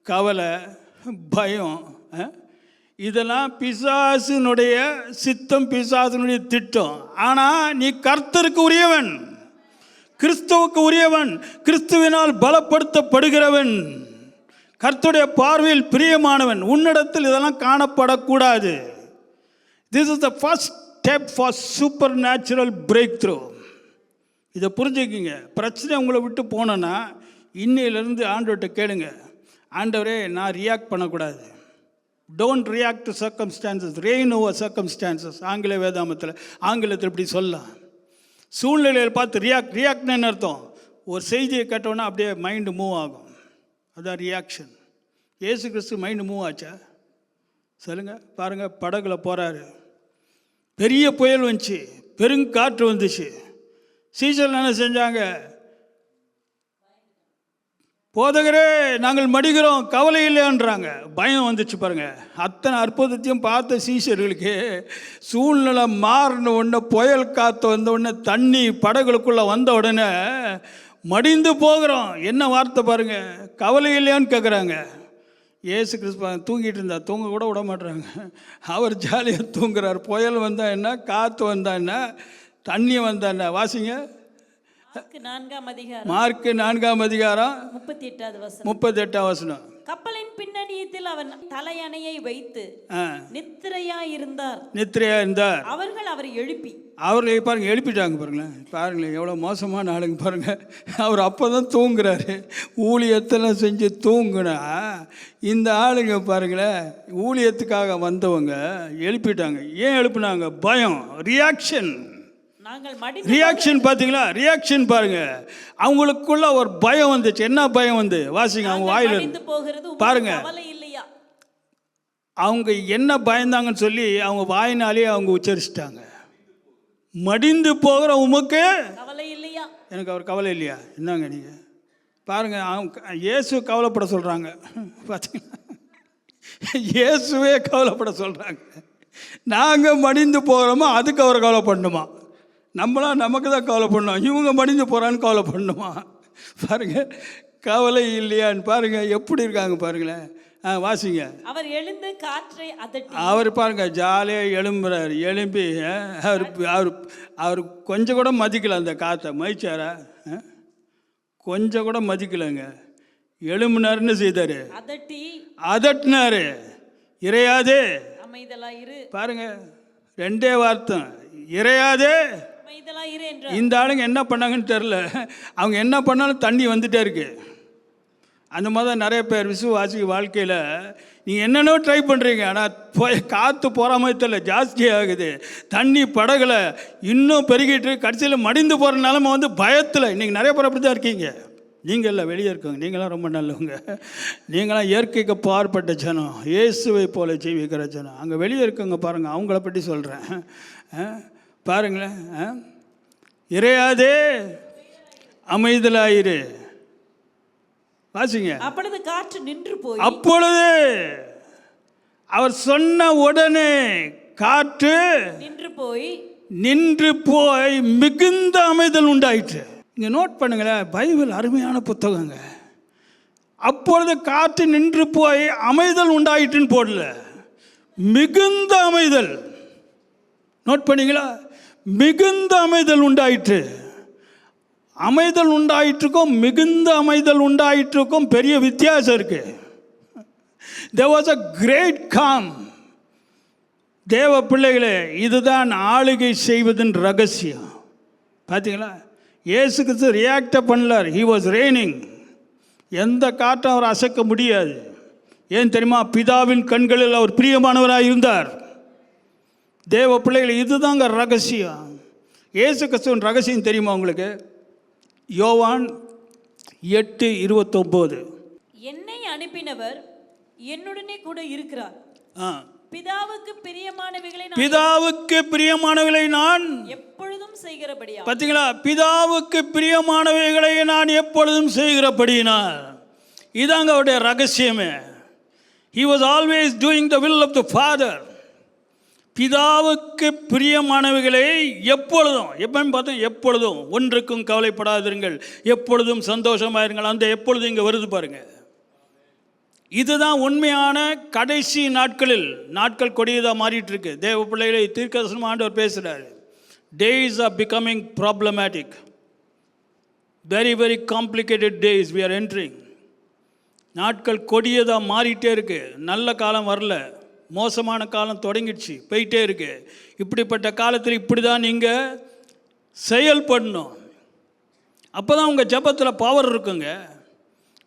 S1: கவலை, பயம், இதெல்லாம் பிசாசினுடைய சித்தம், பிசாசினுடைய திட்டம். ஆனால் நீ கர்த்தருக்கு உரியவன், கிறிஸ்துவுக்கு உரியவன், கிறிஸ்துவினால் பலப்படுத்தப்படுகிறவன், கர்த்தருடைய பார்வையில் பிரியமானவன். உன்னிடத்தில் இதெல்லாம் காணப்படக்கூடாது. This is the first step for supernatural breakthrough. இதை புரிஞ்சுக்கிங்க. பிரச்சனை உங்களை விட்டு போனோன்னா இன்னையிலேருந்து ஆண்டவர்கிட்ட கேளுங்க, ஆண்டவரே நான் ரியாக்ட் பண்ணக்கூடாது. Don't react to circumstances, rain over circumstances. ஆங்கில வேதாமத்தில், ஆங்கிலத்தில் இப்படி சொல்லலாம். சூழ்நிலையில் பார்த்து ரியாக்ட்னு அர்த்தம். ஒரு செய்தியை கேட்டோன்னா அப்படியே மைண்டு மூவ் ஆகும், அதான் ரியாக்ஷன். இயேசு கிறிஸ்து மைண்டு மூவ் ஆச்சா சொல்லுங்கள்? பாருங்கள், படகுல போகிறாரு, பெரிய புயல் வந்துச்சு, பெருங்காற்று வந்துச்சு. சீசல் என்ன செஞ்சாங்க? போதகரே நாங்கள் மடிகிறோம், கவலை இல்லைன்றாங்க. பயம் வந்துச்சு பாருங்கள். அத்தனை அற்புதத்தையும் பார்த்த சீஷர்களுக்கு சூழ்நிலை மாறின உடனே, புயல் காற்று வந்த உடனே, தண்ணி படகுக்குள்ளே வந்த உடனே மடிந்து போகிறோம். என்ன வார்த்தை பாருங்கள், கவலை இல்லையான்னு கேட்குறாங்க. இயேசு கிறிஸ்து தூங்கிட்டு இருந்தா, தூங்க கூட விட மாட்டுறாங்க. அவர் ஜாலியாக தூங்குறார். புயல் வந்தால் என்ன, காற்று வந்தா என்ன, தண்ணி வந்தா என்ன? வாசிங்க, மார்க்கு 4ஆம் அதிகாரம் 38ஆம் வசனம்.
S2: கப்பலின் பின்னணியத்தில் அவன் தலையணையை வைத்து நித்திரையா இருந்தார். அவர்கள் அவரை
S1: பாருங்க எழுப்பிட்டாங்க. பாருங்களேன் எவ்வளோ மோசமான ஆளுங்க பாருங்க. அவர் அப்போ தான் தூங்குறாரு. ஊழியத்தெல்லாம் செஞ்சு தூங்குனா இந்த ஆளுங்க பாருங்களேன், ஊழியத்துக்காக வந்தவங்க எழுப்பிட்டாங்க. ஏன் எழுப்பினாங்க? பயம், ரியாக்ஷன். பார்த்தீங்களா? ரியாக்ஷன் பாருங்க. அவங்களுக்குள்ள ஒரு பயம் வந்துச்சு. என்ன பயம் வந்து? வாசிங்க, அவங்க வாயில பாருங்க. அவங்க என்ன பயந்தாங்கன்னு சொல்லி அவங்க வாயினாலே அவங்க உச்சரிச்சிட்டாங்க. மடிந்து போகிற உமக்கு கவலை இல்லையா? எனக்கு அவர் கவலை இல்லையா? என்னங்க நீங்க பாருங்க, இயேசு கவலைப்பட சொல்றாங்க. பார்த்தீங்களா? இயேசுவே கவலைப்பட சொல்றாங்க. நாங்கள் மடிந்து போகிறோமோ அதுக்கு அவர் கவலை பண்ணணுமா? நம்மளாம் நமக்கு தான் கவலை பண்ணோம், இவங்க மடிந்து போகிறான்னு கவலை பண்ணணுமா? பாருங்கள், கவலை இல்லையான்னு பாருங்கள் எப்படி இருக்காங்க பாருங்களேன். வாசிங்க.
S2: அவர் எழுந்து காற்றை அதட்டி,
S1: அவர் பாருங்க ஜாலியாக எழும்புறாரு. எழும்பி அவர் கொஞ்சம் கூட மதிக்கல, அந்த காற்றை மதிச்சாரா? கொஞ்சம் கூட மதிக்கலைங்க. எழும்புனாருன்னு செய்தாரு, அதட்டினாரு. இறையாதே பாருங்க, ரெண்டே வார்த்தை, இறையாதே. இந்த ஆளுங்க என்ன பண்ணாங்கன்னு தெரில. அவங்க என்ன பண்ணாலும் தண்ணி வந்துட்டே இருக்கு. அந்த மாதிரி தான் நிறைய பேர் விசுவாசி வாழ்க்கையில் நீங்கள் என்னென்னோ ட்ரை பண்ணுறீங்க, ஆனால் காற்று போகிற மாதிரி தெரியல, ஜாஸ்தி ஆகுது. தண்ணி படகுல இன்னும் பெருகிட்டு கடைசியில் மடிந்து போகிற நிலமை வந்து பயத்தில். இன்றைக்கி நிறைய பேர் அப்படி தான் இருக்கீங்க. நீங்கள் இல்லை, வெளியே இருக்கவங்க, நீங்களாம் ரொம்ப நல்லவங்க. நீங்களாம் இயற்கைக்கு பாற்பட்ட ஜனம், இயேசுவை போல ஜீவிக்கிற ஜனம். அங்கே வெளியே இருக்கவங்க பாருங்கள், அவங்கள பற்றி சொல்கிறேன். பாருங்களேன், இறையாதே அமைதலாயிரு. வாசிங்க.
S2: அப்பொழுது காற்று நின்று போய்,
S1: அப்பொழுது அவர் சொன்ன உடனே காற்று நின்று போய் மிகுந்த அமைதல் உண்டாயிற்று. இங்கே நோட் பண்ணுங்களேன், பைபிள் அருமையான புத்தகங்க. அப்பொழுது காற்று நின்று போய் அமைதல் உண்டாயிற்றுன்னு போடல, மிகுந்த அமைதல். நோட் பண்ணீங்களா? மிகுந்த அமைதல் உண்டாயிற்று. அமைதல் உண்டாயிற்றுக்கும் மிகுந்த அமைதல் உண்டாயிற்றுக்கும் பெரிய வித்தியாசம் இருக்கு. There was a great calm. தேவ பிள்ளைகளே, இதுதான் ஆளுகை செய்வதன் ரகசியம். பார்த்தீங்களா? இயேசு கிறிஸ்து ரியாக்ட பண்ணலார். He was reigning. எந்த காற்றும் அவர் அசைக்க முடியாது. ஏன் தெரியுமா? பிதாவின் கண்களில் அவர் பிரியமானவராக இருந்தார். தேவ பிள்ளைகள், இதுதாங்க ரகசியம். இயேசு கிறிஸ்துவின் ரகசியம் தெரியுமா உங்களுக்கு? யோவான் 8:29.
S2: என்னை அனுப்பினவர் என்னுடனே கூட இருக்கிறார். பிதாவுக்கு பிரியமானவைகளை நான் எப்பொழுதும் செய்கிறபடியா.
S1: பார்த்தீங்களா? பிதாவுக்கு பிரியமானவைகளை நான் எப்பொழுதும் செய்கிறபடியினால். இதாங்க அவருடைய ரகசியமே. He was always doing the will of the Father. பிதாவுக்கு பிரியமானவைகளை எப்பொழுதும், எப்பவும் பார்த்தோம், எப்பொழுதும் ஒன்றுக்கும் கவலைப்படாதிருங்கள், எப்பொழுதும் சந்தோஷமாயிருங்கள். அந்த எப்பொழுதும் இங்கே வருது பாருங்க. இதுதான் உண்மையான கடைசி நாட்கள் கொடியதாக மாறிட்டு இருக்கு. தேவ பிள்ளைகளை தீர்க்கதரிசனமாக ஆண்டவர் பேசுகிறார். Days are becoming problematic. Very, very complicated days we are entering. நாட்கள் கொடியதாக மாறிட்டே இருக்கு. நல்ல காலம் வரல, மோசமான காலம் தொடங்கிடுச்சு, போயிட்டே இருக்கு. இப்படிப்பட்ட காலத்தில் இப்படி தான் நீங்கள் செயல்படணும். அப்போ தான் உங்கள் ஜெபத்தில் பவர் இருக்குங்க.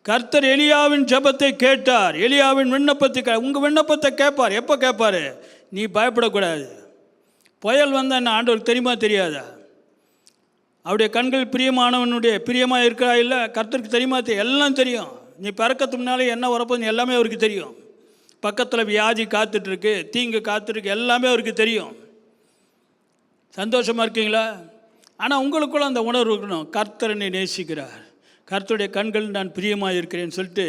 S1: கர்த்தர் எலியாவின் ஜெபத்தை கேட்டார். எலியாவின் விண்ணப்பத்தை உங்கள் விண்ணப்பத்தை கேட்பார். எப்போ கேட்பார்? நீ பயப்படக்கூடாது. புயல் வந்தால் என்ன ஆண்டவருக்கு தெரியுமா தெரியாதா? அவருடைய கண்கள் பிரியமானவனுடைய பிரியமாக இருக்கா இல்லை கர்த்தருக்கு தெரியுமா? எல்லாம் தெரியும். நீ பிறக்கிறதுக்கு முன்னாலே என்ன வரப்போகுது எல்லாமே அவருக்கு தெரியும். பக்கத்தில் வியாதி காத்துட்ருக்கு, தீங்கு காத்துட்ருக்கு, எல்லாமே அவருக்கு தெரியும். சந்தோஷமாக இருக்கீங்களா? ஆனால் உங்களுக்குள்ள அந்த உணர்வு இருக்கணும், கர்த்தரனை நேசிக்கிறார், கர்த்தருடைய கண்கள் நான் பிரியமாக இருக்கிறேன்னு சொல்லிட்டு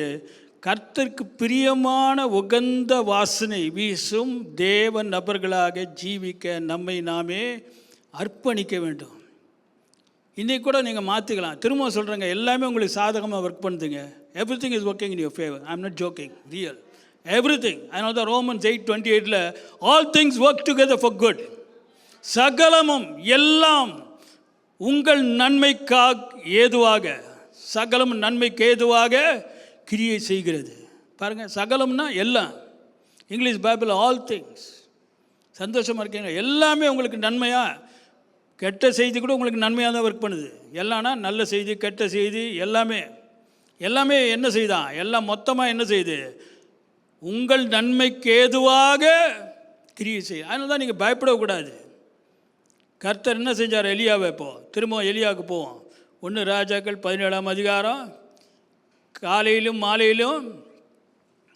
S1: கர்த்தருக்கு பிரியமான உகந்த வாசனை வீசும் தேவ நபர்களாக ஜீவிக்க நம்மை நாமே அர்ப்பணிக்க வேண்டும். இன்றைக்கி கூட நீங்கள் மாற்றிக்கலாம். திரும்ப சொல்கிறேங்க, எல்லாமே உங்களுக்கு சாதகமாக ஒர்க் பண்ணுதுங்க. Everything is working in your favour. I am not joking, real everything. அதனால தான் Romans 8:28 all things work together for good. சகலமும் எல்லாம் உங்கள் நன்மைக்காக ஏதுவாக, சகலம் நன்மைக்கு ஏதுவாக கிரியை செய்கிறது. பாருங்கள், சகலம்னா எல்லாம். English Bible all things. சந்தோஷமாக இருக்கீங்க? எல்லாமே உங்களுக்கு நன்மையாக, கெட்ட செய்தி கூட உங்களுக்கு நன்மையாக தான் ஒர்க் பண்ணுது. எல்லாம்னா நல்ல செய்தி, கெட்ட செய்தி, எல்லாமே எல்லாமே என்ன செய்தான், எல்லாம் மொத்தமாக என்ன செய்யுது, உங்கள் நன்மைக்கு ஏதுவாக கிரியை செய்ய. அதனால தான் நீங்கள் பயப்படக்கூடாது. கர்த்தர் என்ன செஞ்சார் எலியாவை? இப்போது திரும்ப எலியாவுக்கு போவோம். 1 ராஜாக்கள் 17ஆம் அதிகாரம். காலையிலும் மாலையிலும்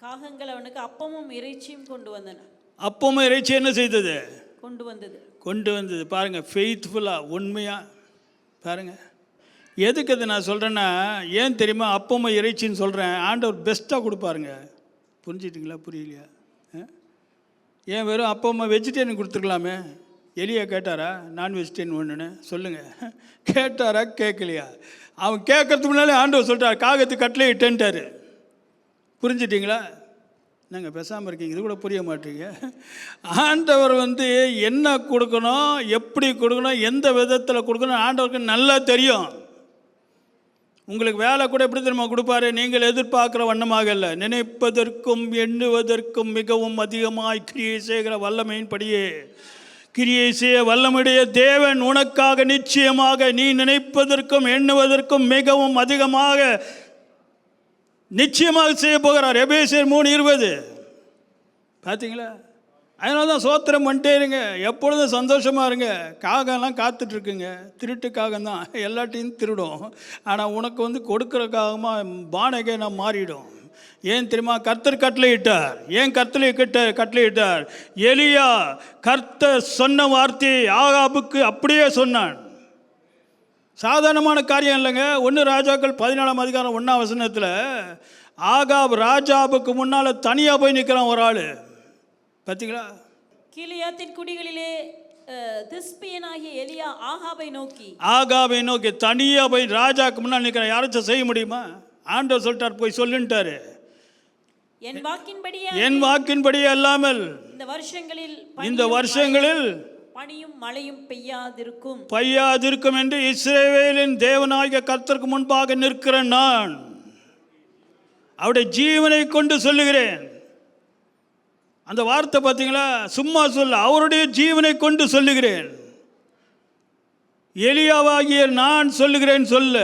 S2: காகங்கள் அவனுக்கு அப்பமும் இறைச்சியும் கொண்டு வந்தன.
S1: அப்பமும் இறைச்சி என்ன செய்தது? கொண்டு வந்தது. பாருங்கள், ஃபெய்த்ஃபுல்லாக, உண்மையாக. பாருங்கள், எதுக்கு அதை நான் சொல்கிறேன்னா, ஏன் தெரியுமா அப்பமும் இறைச்சின்னு சொல்கிறேன்? ஆண்டவர் பெஸ்ட்டாக கொடுப்பாருங்க. புரிஞ்சிட்டிங்களா? புரியலையா? ஏன் வெறும் அப்பமா வெஜிடேரியன் கொடுத்துருக்கலாமே? எலியா கேட்டாரா நான் வெஜிடேரியன் ஒன்றுன்னு? சொல்லுங்கள், கேட்டாரா கேட்கலையா? அவன் கேட்கறதுக்கு முன்னாலே ஆண்டவர் சொல்லிட்டார், காகத்து கட்டளை இட்டேன்ட்டார். புரிஞ்சிட்டிங்களா? நாங்கள் பேசாமல் இருக்கீங்க, இது கூட புரிய மாட்டீங்க. ஆண்டவர் என்ன கொடுக்கணும், எப்படி கொடுக்கணும், எந்த விதத்தில் கொடுக்கணும் ஆண்டவருக்கு நல்லா தெரியும். உங்களுக்கு வேலை கூட எப்படி தெரியுமா கொடுப்பாரு? நீங்கள் எதிர்பார்க்குற வண்ணமாக இல்லை, நினைப்பதற்கும் எண்ணுவதற்கும் மிகவும் அதிகமாய் கிரியை செய்கிற வல்லமையின்படியே கிரியை செய்ய வல்லமுடைய தேவன் உனக்காக நிச்சயமாக நீ நினைப்பதற்கும் எண்ணுவதற்கும் மிகவும் அதிகமாக நிச்சயமாக செய்ய போகிறார். எபேசியர் 3:20. பார்த்தீங்களா? அதனால தான் சோத்திரம் பண்ணிட்டே இருங்க, எப்பொழுதும் சந்தோஷமாக இருங்க. காகம்லாம் காத்துட்ருக்குங்க, திருட்டுக்காகம் தான், எல்லாத்தையும் திருடும். ஆனால் உனக்கு கொடுக்குறக்காகமாக பானகை நான் மாறிடும். ஏன் தெரியுமா? கர்த்தர் கட்டளையிட்டார். ஏன் கட்டளையிட்டார்? எலியா கர்த்தர் சொன்ன வார்த்தையை ஆகாபுக்கு அப்படியே சொன்னான். சாதாரணமான காரியம் இல்லைங்க. 1 ராஜாக்கள் 14ஆம் அதிகாரம் 1ஆம் வசனத்தில் ஆகாப் ராஜாவுக்கு முன்னால் தனியாக போய் நிற்கிறான் ஒரு ஆள். பார்த்தீங்களா?
S2: கீலேயாத்தின் குடிகளிலே திஸ்பியனாகிய எலியா ஆகாபை நோக்கி
S1: தனியாக போய் ராஜாவுக்கு முன்னால் நிற்கிறான். யாராச்சும் செய்ய முடியுமா? ஆண்டவர் சொல்லிட்டார், போய் சொல்லுன்ட்டாரு. என் வாக்கின்படியே அல்லாமல் இந்த வருஷங்களில்
S2: பனியும் மழையும்
S1: பெய்யாதிருக்கும் என்று இஸ்ரவேலின் தேவனாகிய கர்த்தருக்கு முன்பாக நிற்கிற நான் அவருடைய ஜீவனை கொண்டு சொல்லுகிறேன். அந்த வார்த்தை பார்த்தீங்களா? சும்மா சொல்ல, அவருடைய ஜீவனை கொண்டு சொல்லுகிறேன். எலியாவாகிய நான் சொல்லுகிறேன் சொல்ல,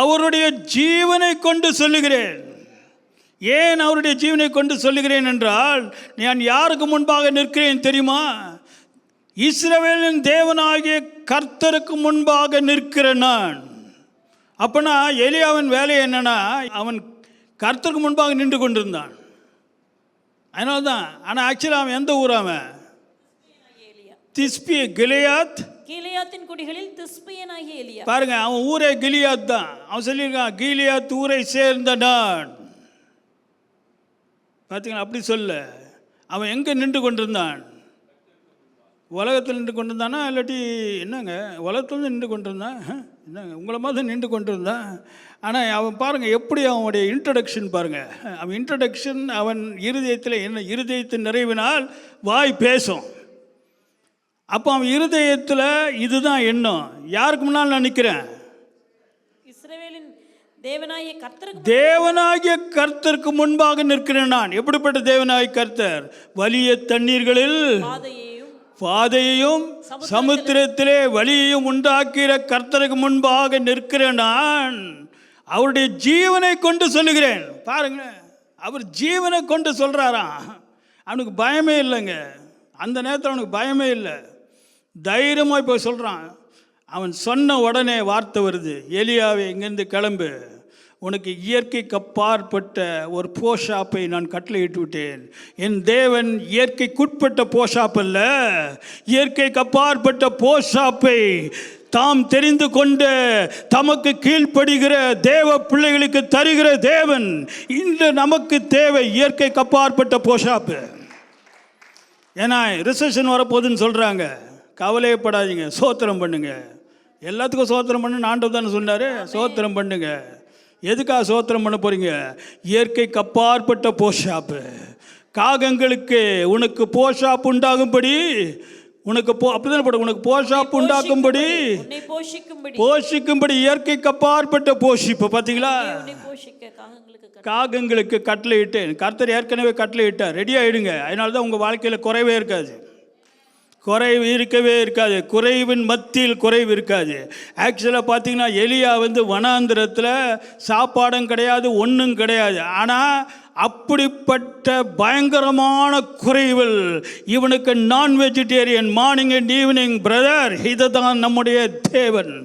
S1: அவருடைய ஜீவனை கொண்டு சொல்லுகிறேன். ஏன் அவருடைய ஜீவனை கொண்டு சொல்லுகிறேன் என்றால், நான் யாருக்கு முன்பாக நிற்கிறேன் தெரியுமா? இஸ்ரவேலின் தேவனாகிய கர்த்தருக்கு முன்பாக நிற்கிற நான். அப்பனா எலியாவின் வேலை என்னன்னா, அவன் கர்த்தருக்கு முன்பாக நின்று கொண்டிருந்தான். அதனால தான். ஆனால் ஆக்சுவலாக அவன் எந்த ஊர்? அவன் திஸ்பி,
S2: கீலேயாத்தின் குடிகளில் திஸ்பியனாகிய எலியா.
S1: பாருங்க, அவன் ஊரே கிலியாத் தான். அவன் சொல்லியிருக்கான், கீலியாத் ஊரை சேர்ந்த நான். பார்த்தீங்களா? அப்படி சொல்ல, அவன் எங்கே நின்று கொண்டிருந்தான்? உலகத்தில் நின்று கொண்டிருந்தானா, இல்லாட்டி என்னங்க உலகத்தில் நின்று கொண்டிருந்தான்? என்னங்க உங்களை மாதிரி நின்று கொண்டிருந்தான். ஆனால் அவன் பாருங்கள், எப்படி அவனுடைய இன்ட்ரடக்ஷன் பாருங்கள். அவன் இன்ட்ரடக்ஷன், அவன் இருதயத்தில் என்ன, இருதயத்தின் நிறைவினால் வாய் பேசும். அப்போ அவன் இருதயத்தில் இதுதான் எண்ணம். யாருக்கு முன்னால் நான் நிற்கிறேன்?
S2: இஸ்ரவேலின்
S1: தேவனாகிய கர்த்தருக்கு முன்பாக நிற்கிறேன் நான். எப்படிப்பட்ட தேவனாகிய கர்த்தர்? வலிய தண்ணீர்களில் பாதையையும் சமுத்திரத்திலே வழியையும் உண்டாக்கிற கர்த்தருக்கு முன்பாக நிற்கிறேன் நான். அவருடைய ஜீவனை கொண்டு சொல்லுகிறேன். பாருங்க, அவர் ஜீவனை கொண்டு சொல்றாராம். அவனுக்கு பயமே இல்லைங்க. அந்த நேரத்தில் அவனுக்கு பயமே இல்லை, தைரியமாக போய் சொல்கிறான். அவன் சொன்ன உடனே வார்த்தை வருது, எலியாவே இங்கேருந்து கிளம்பு, உனக்கு இயற்கைக்கு அப்பாற்பட்ட ஒரு போஷாப்பை நான் கட்டளையிட்டு விட்டேன். என் தேவன் இயற்கைக்குட்பட்ட போஷாப் அல்ல, இயற்கைக்கு அப்பாற்பட்ட போஷாப்பை தாம் தெரிந்து கொண்ட தமக்கு கீழ்ப்படுகிற தேவ பிள்ளைகளுக்கு தருகிற தேவன். இன்று நமக்கு தேவை இயற்கைக்கு அப்பாற்பட்ட போஷாப்பு. ஏன்னா ரிசெஷன் வரப்போகுதுன்னு சொல்கிறாங்க, கவலையப்படாதீங்க, சோத்திரம் பண்ணுங்க. எல்லாத்துக்கும் சோத்திரம் பண்ணு ஆண்டவர் தானே சொன்னார், சோத்திரம் பண்ணுங்க. எதுக்காக சோத்திரம் பண்ண போகிறீங்க? இயற்கைக்கு அப்பாற்பட்ட போஷாப்பு. காகங்களுக்கு உனக்கு போஷாப்பு உண்டாகும்படி, உனக்கு அப்படிதான் போட, உனக்கு போஷாப்பு உண்டாக்கும்படி, போஷிக்கும்படி இயற்கைக்கு அப்பாற்பட்ட போஷிப்பு. பார்த்தீங்களா, காகங்களுக்கு கட்டளையிட்டேன். கர்த்தர் ஏற்கனவே கட்டளையிட்டார், ரெடி ஆகிடுங்க. அதனால தான் உங்கள் வாழ்க்கையில் குறைவே இருக்காது, குறைவு இருக்கவே இருக்காது, குறைவின் மத்தியில் குறைவு இருக்காது. ஆக்சுவலாக பார்த்தீங்கன்னா எலியா வனாந்திரத்தில் சாப்பாடும் கிடையாது, ஒன்றும் கிடையாது. ஆனால் அப்படிப்பட்ட பயங்கரமான குறைவில் இவனுக்கு நான் vegetarian morning and evening. Brother, இதுதான் நம்முடைய தேவன்,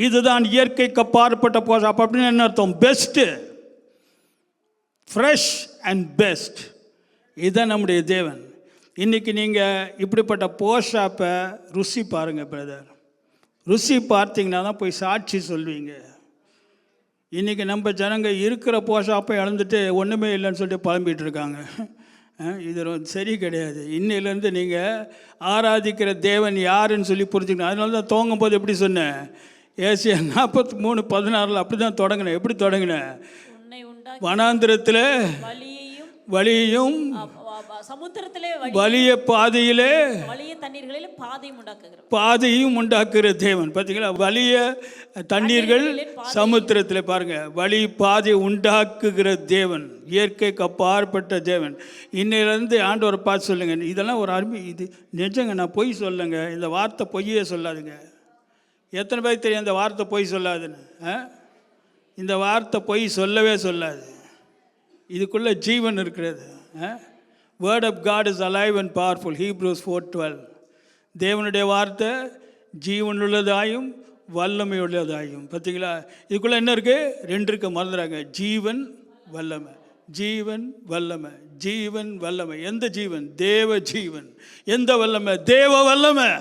S1: இதுதான் இயற்கைக்கு அப்பாற்பட்ட போஷாப். அப்படின்னு என்ன அர்த்தம்? Best, fresh and best. இதுதான் நம்முடைய தேவன். இன்றைக்கி நீங்கள் இப்படிப்பட்ட போஷாப்பை ருசி பாருங்கள் பிரதர். ருசி பார்த்தீங்கன்னா தான் போய் சாட்சி சொல்வீங்க. இன்றைக்கி நம்ம ஜனங்க இருக்கிற போஷாப்பை இழந்துட்டு ஒன்றுமே இல்லைன்னு சொல்லிட்டு புலம்பிகிட்டு இருக்காங்க. இது சரி கிடையாது. இன்னிலேருந்து நீங்கள் ஆராதிக்கிற தேவன் யாருன்னு சொல்லி புரிஞ்சுக்கணும். அதனால தான் துவங்கும் போது எப்படி சொன்னேன், ஏசியா 43:16 அப்படி தான் தொடங்கினேன். எப்படி தொடங்கினேன்? வனாந்திரத்தில் வழியையும்
S2: சமுத்திரத்திலே
S1: வலிய பாதையிலே
S2: வலிய தண்ணீர்களில்
S1: பாதையும் உண்டாக்குற தேவன். பார்த்தீங்களா, வலிய தண்ணீர்கள் சமுத்திரத்தில் பாருங்க, வழி பாதை உண்டாக்குகிற தேவன், இயற்கைக்கு அப்பாற்பட்ட தேவன். இன்னிலிருந்து ஆண்டவரை பார்த்து சொல்லுங்க, இதெல்லாம் ஒரு அருமை, இது நிஜங்க, நான் பொய் சொல்லுங்க, இந்த வார்த்தை பொய்யே சொல்லாதுங்க. எத்தனை பேருக்கு தெரியும் இந்த வார்த்தை பொய் சொல்லாதுன்னு? இந்த வார்த்தை பொய் சொல்லவே சொல்லாது. இதுக்குள்ள ஜீவன் இருக்கிறது. Word of God is alive and powerful. Hebrews 4:12. தேவனுடைய வார்த்தை ஜீவனுள்ளதாயும் வல்லமையுள்ளதாயும். பார்த்தீங்களா, இதுக்குள்ளே என்ன இருக்குது? 2 இருக்குது, மறந்துடுறாங்க. ஜீவன் வல்லமை, ஜீவன் வல்லமை, ஜீவன் வல்லமை. எந்த ஜீவன்? தேவ ஜீவன். எந்த வல்லமை? தேவ வல்லமை.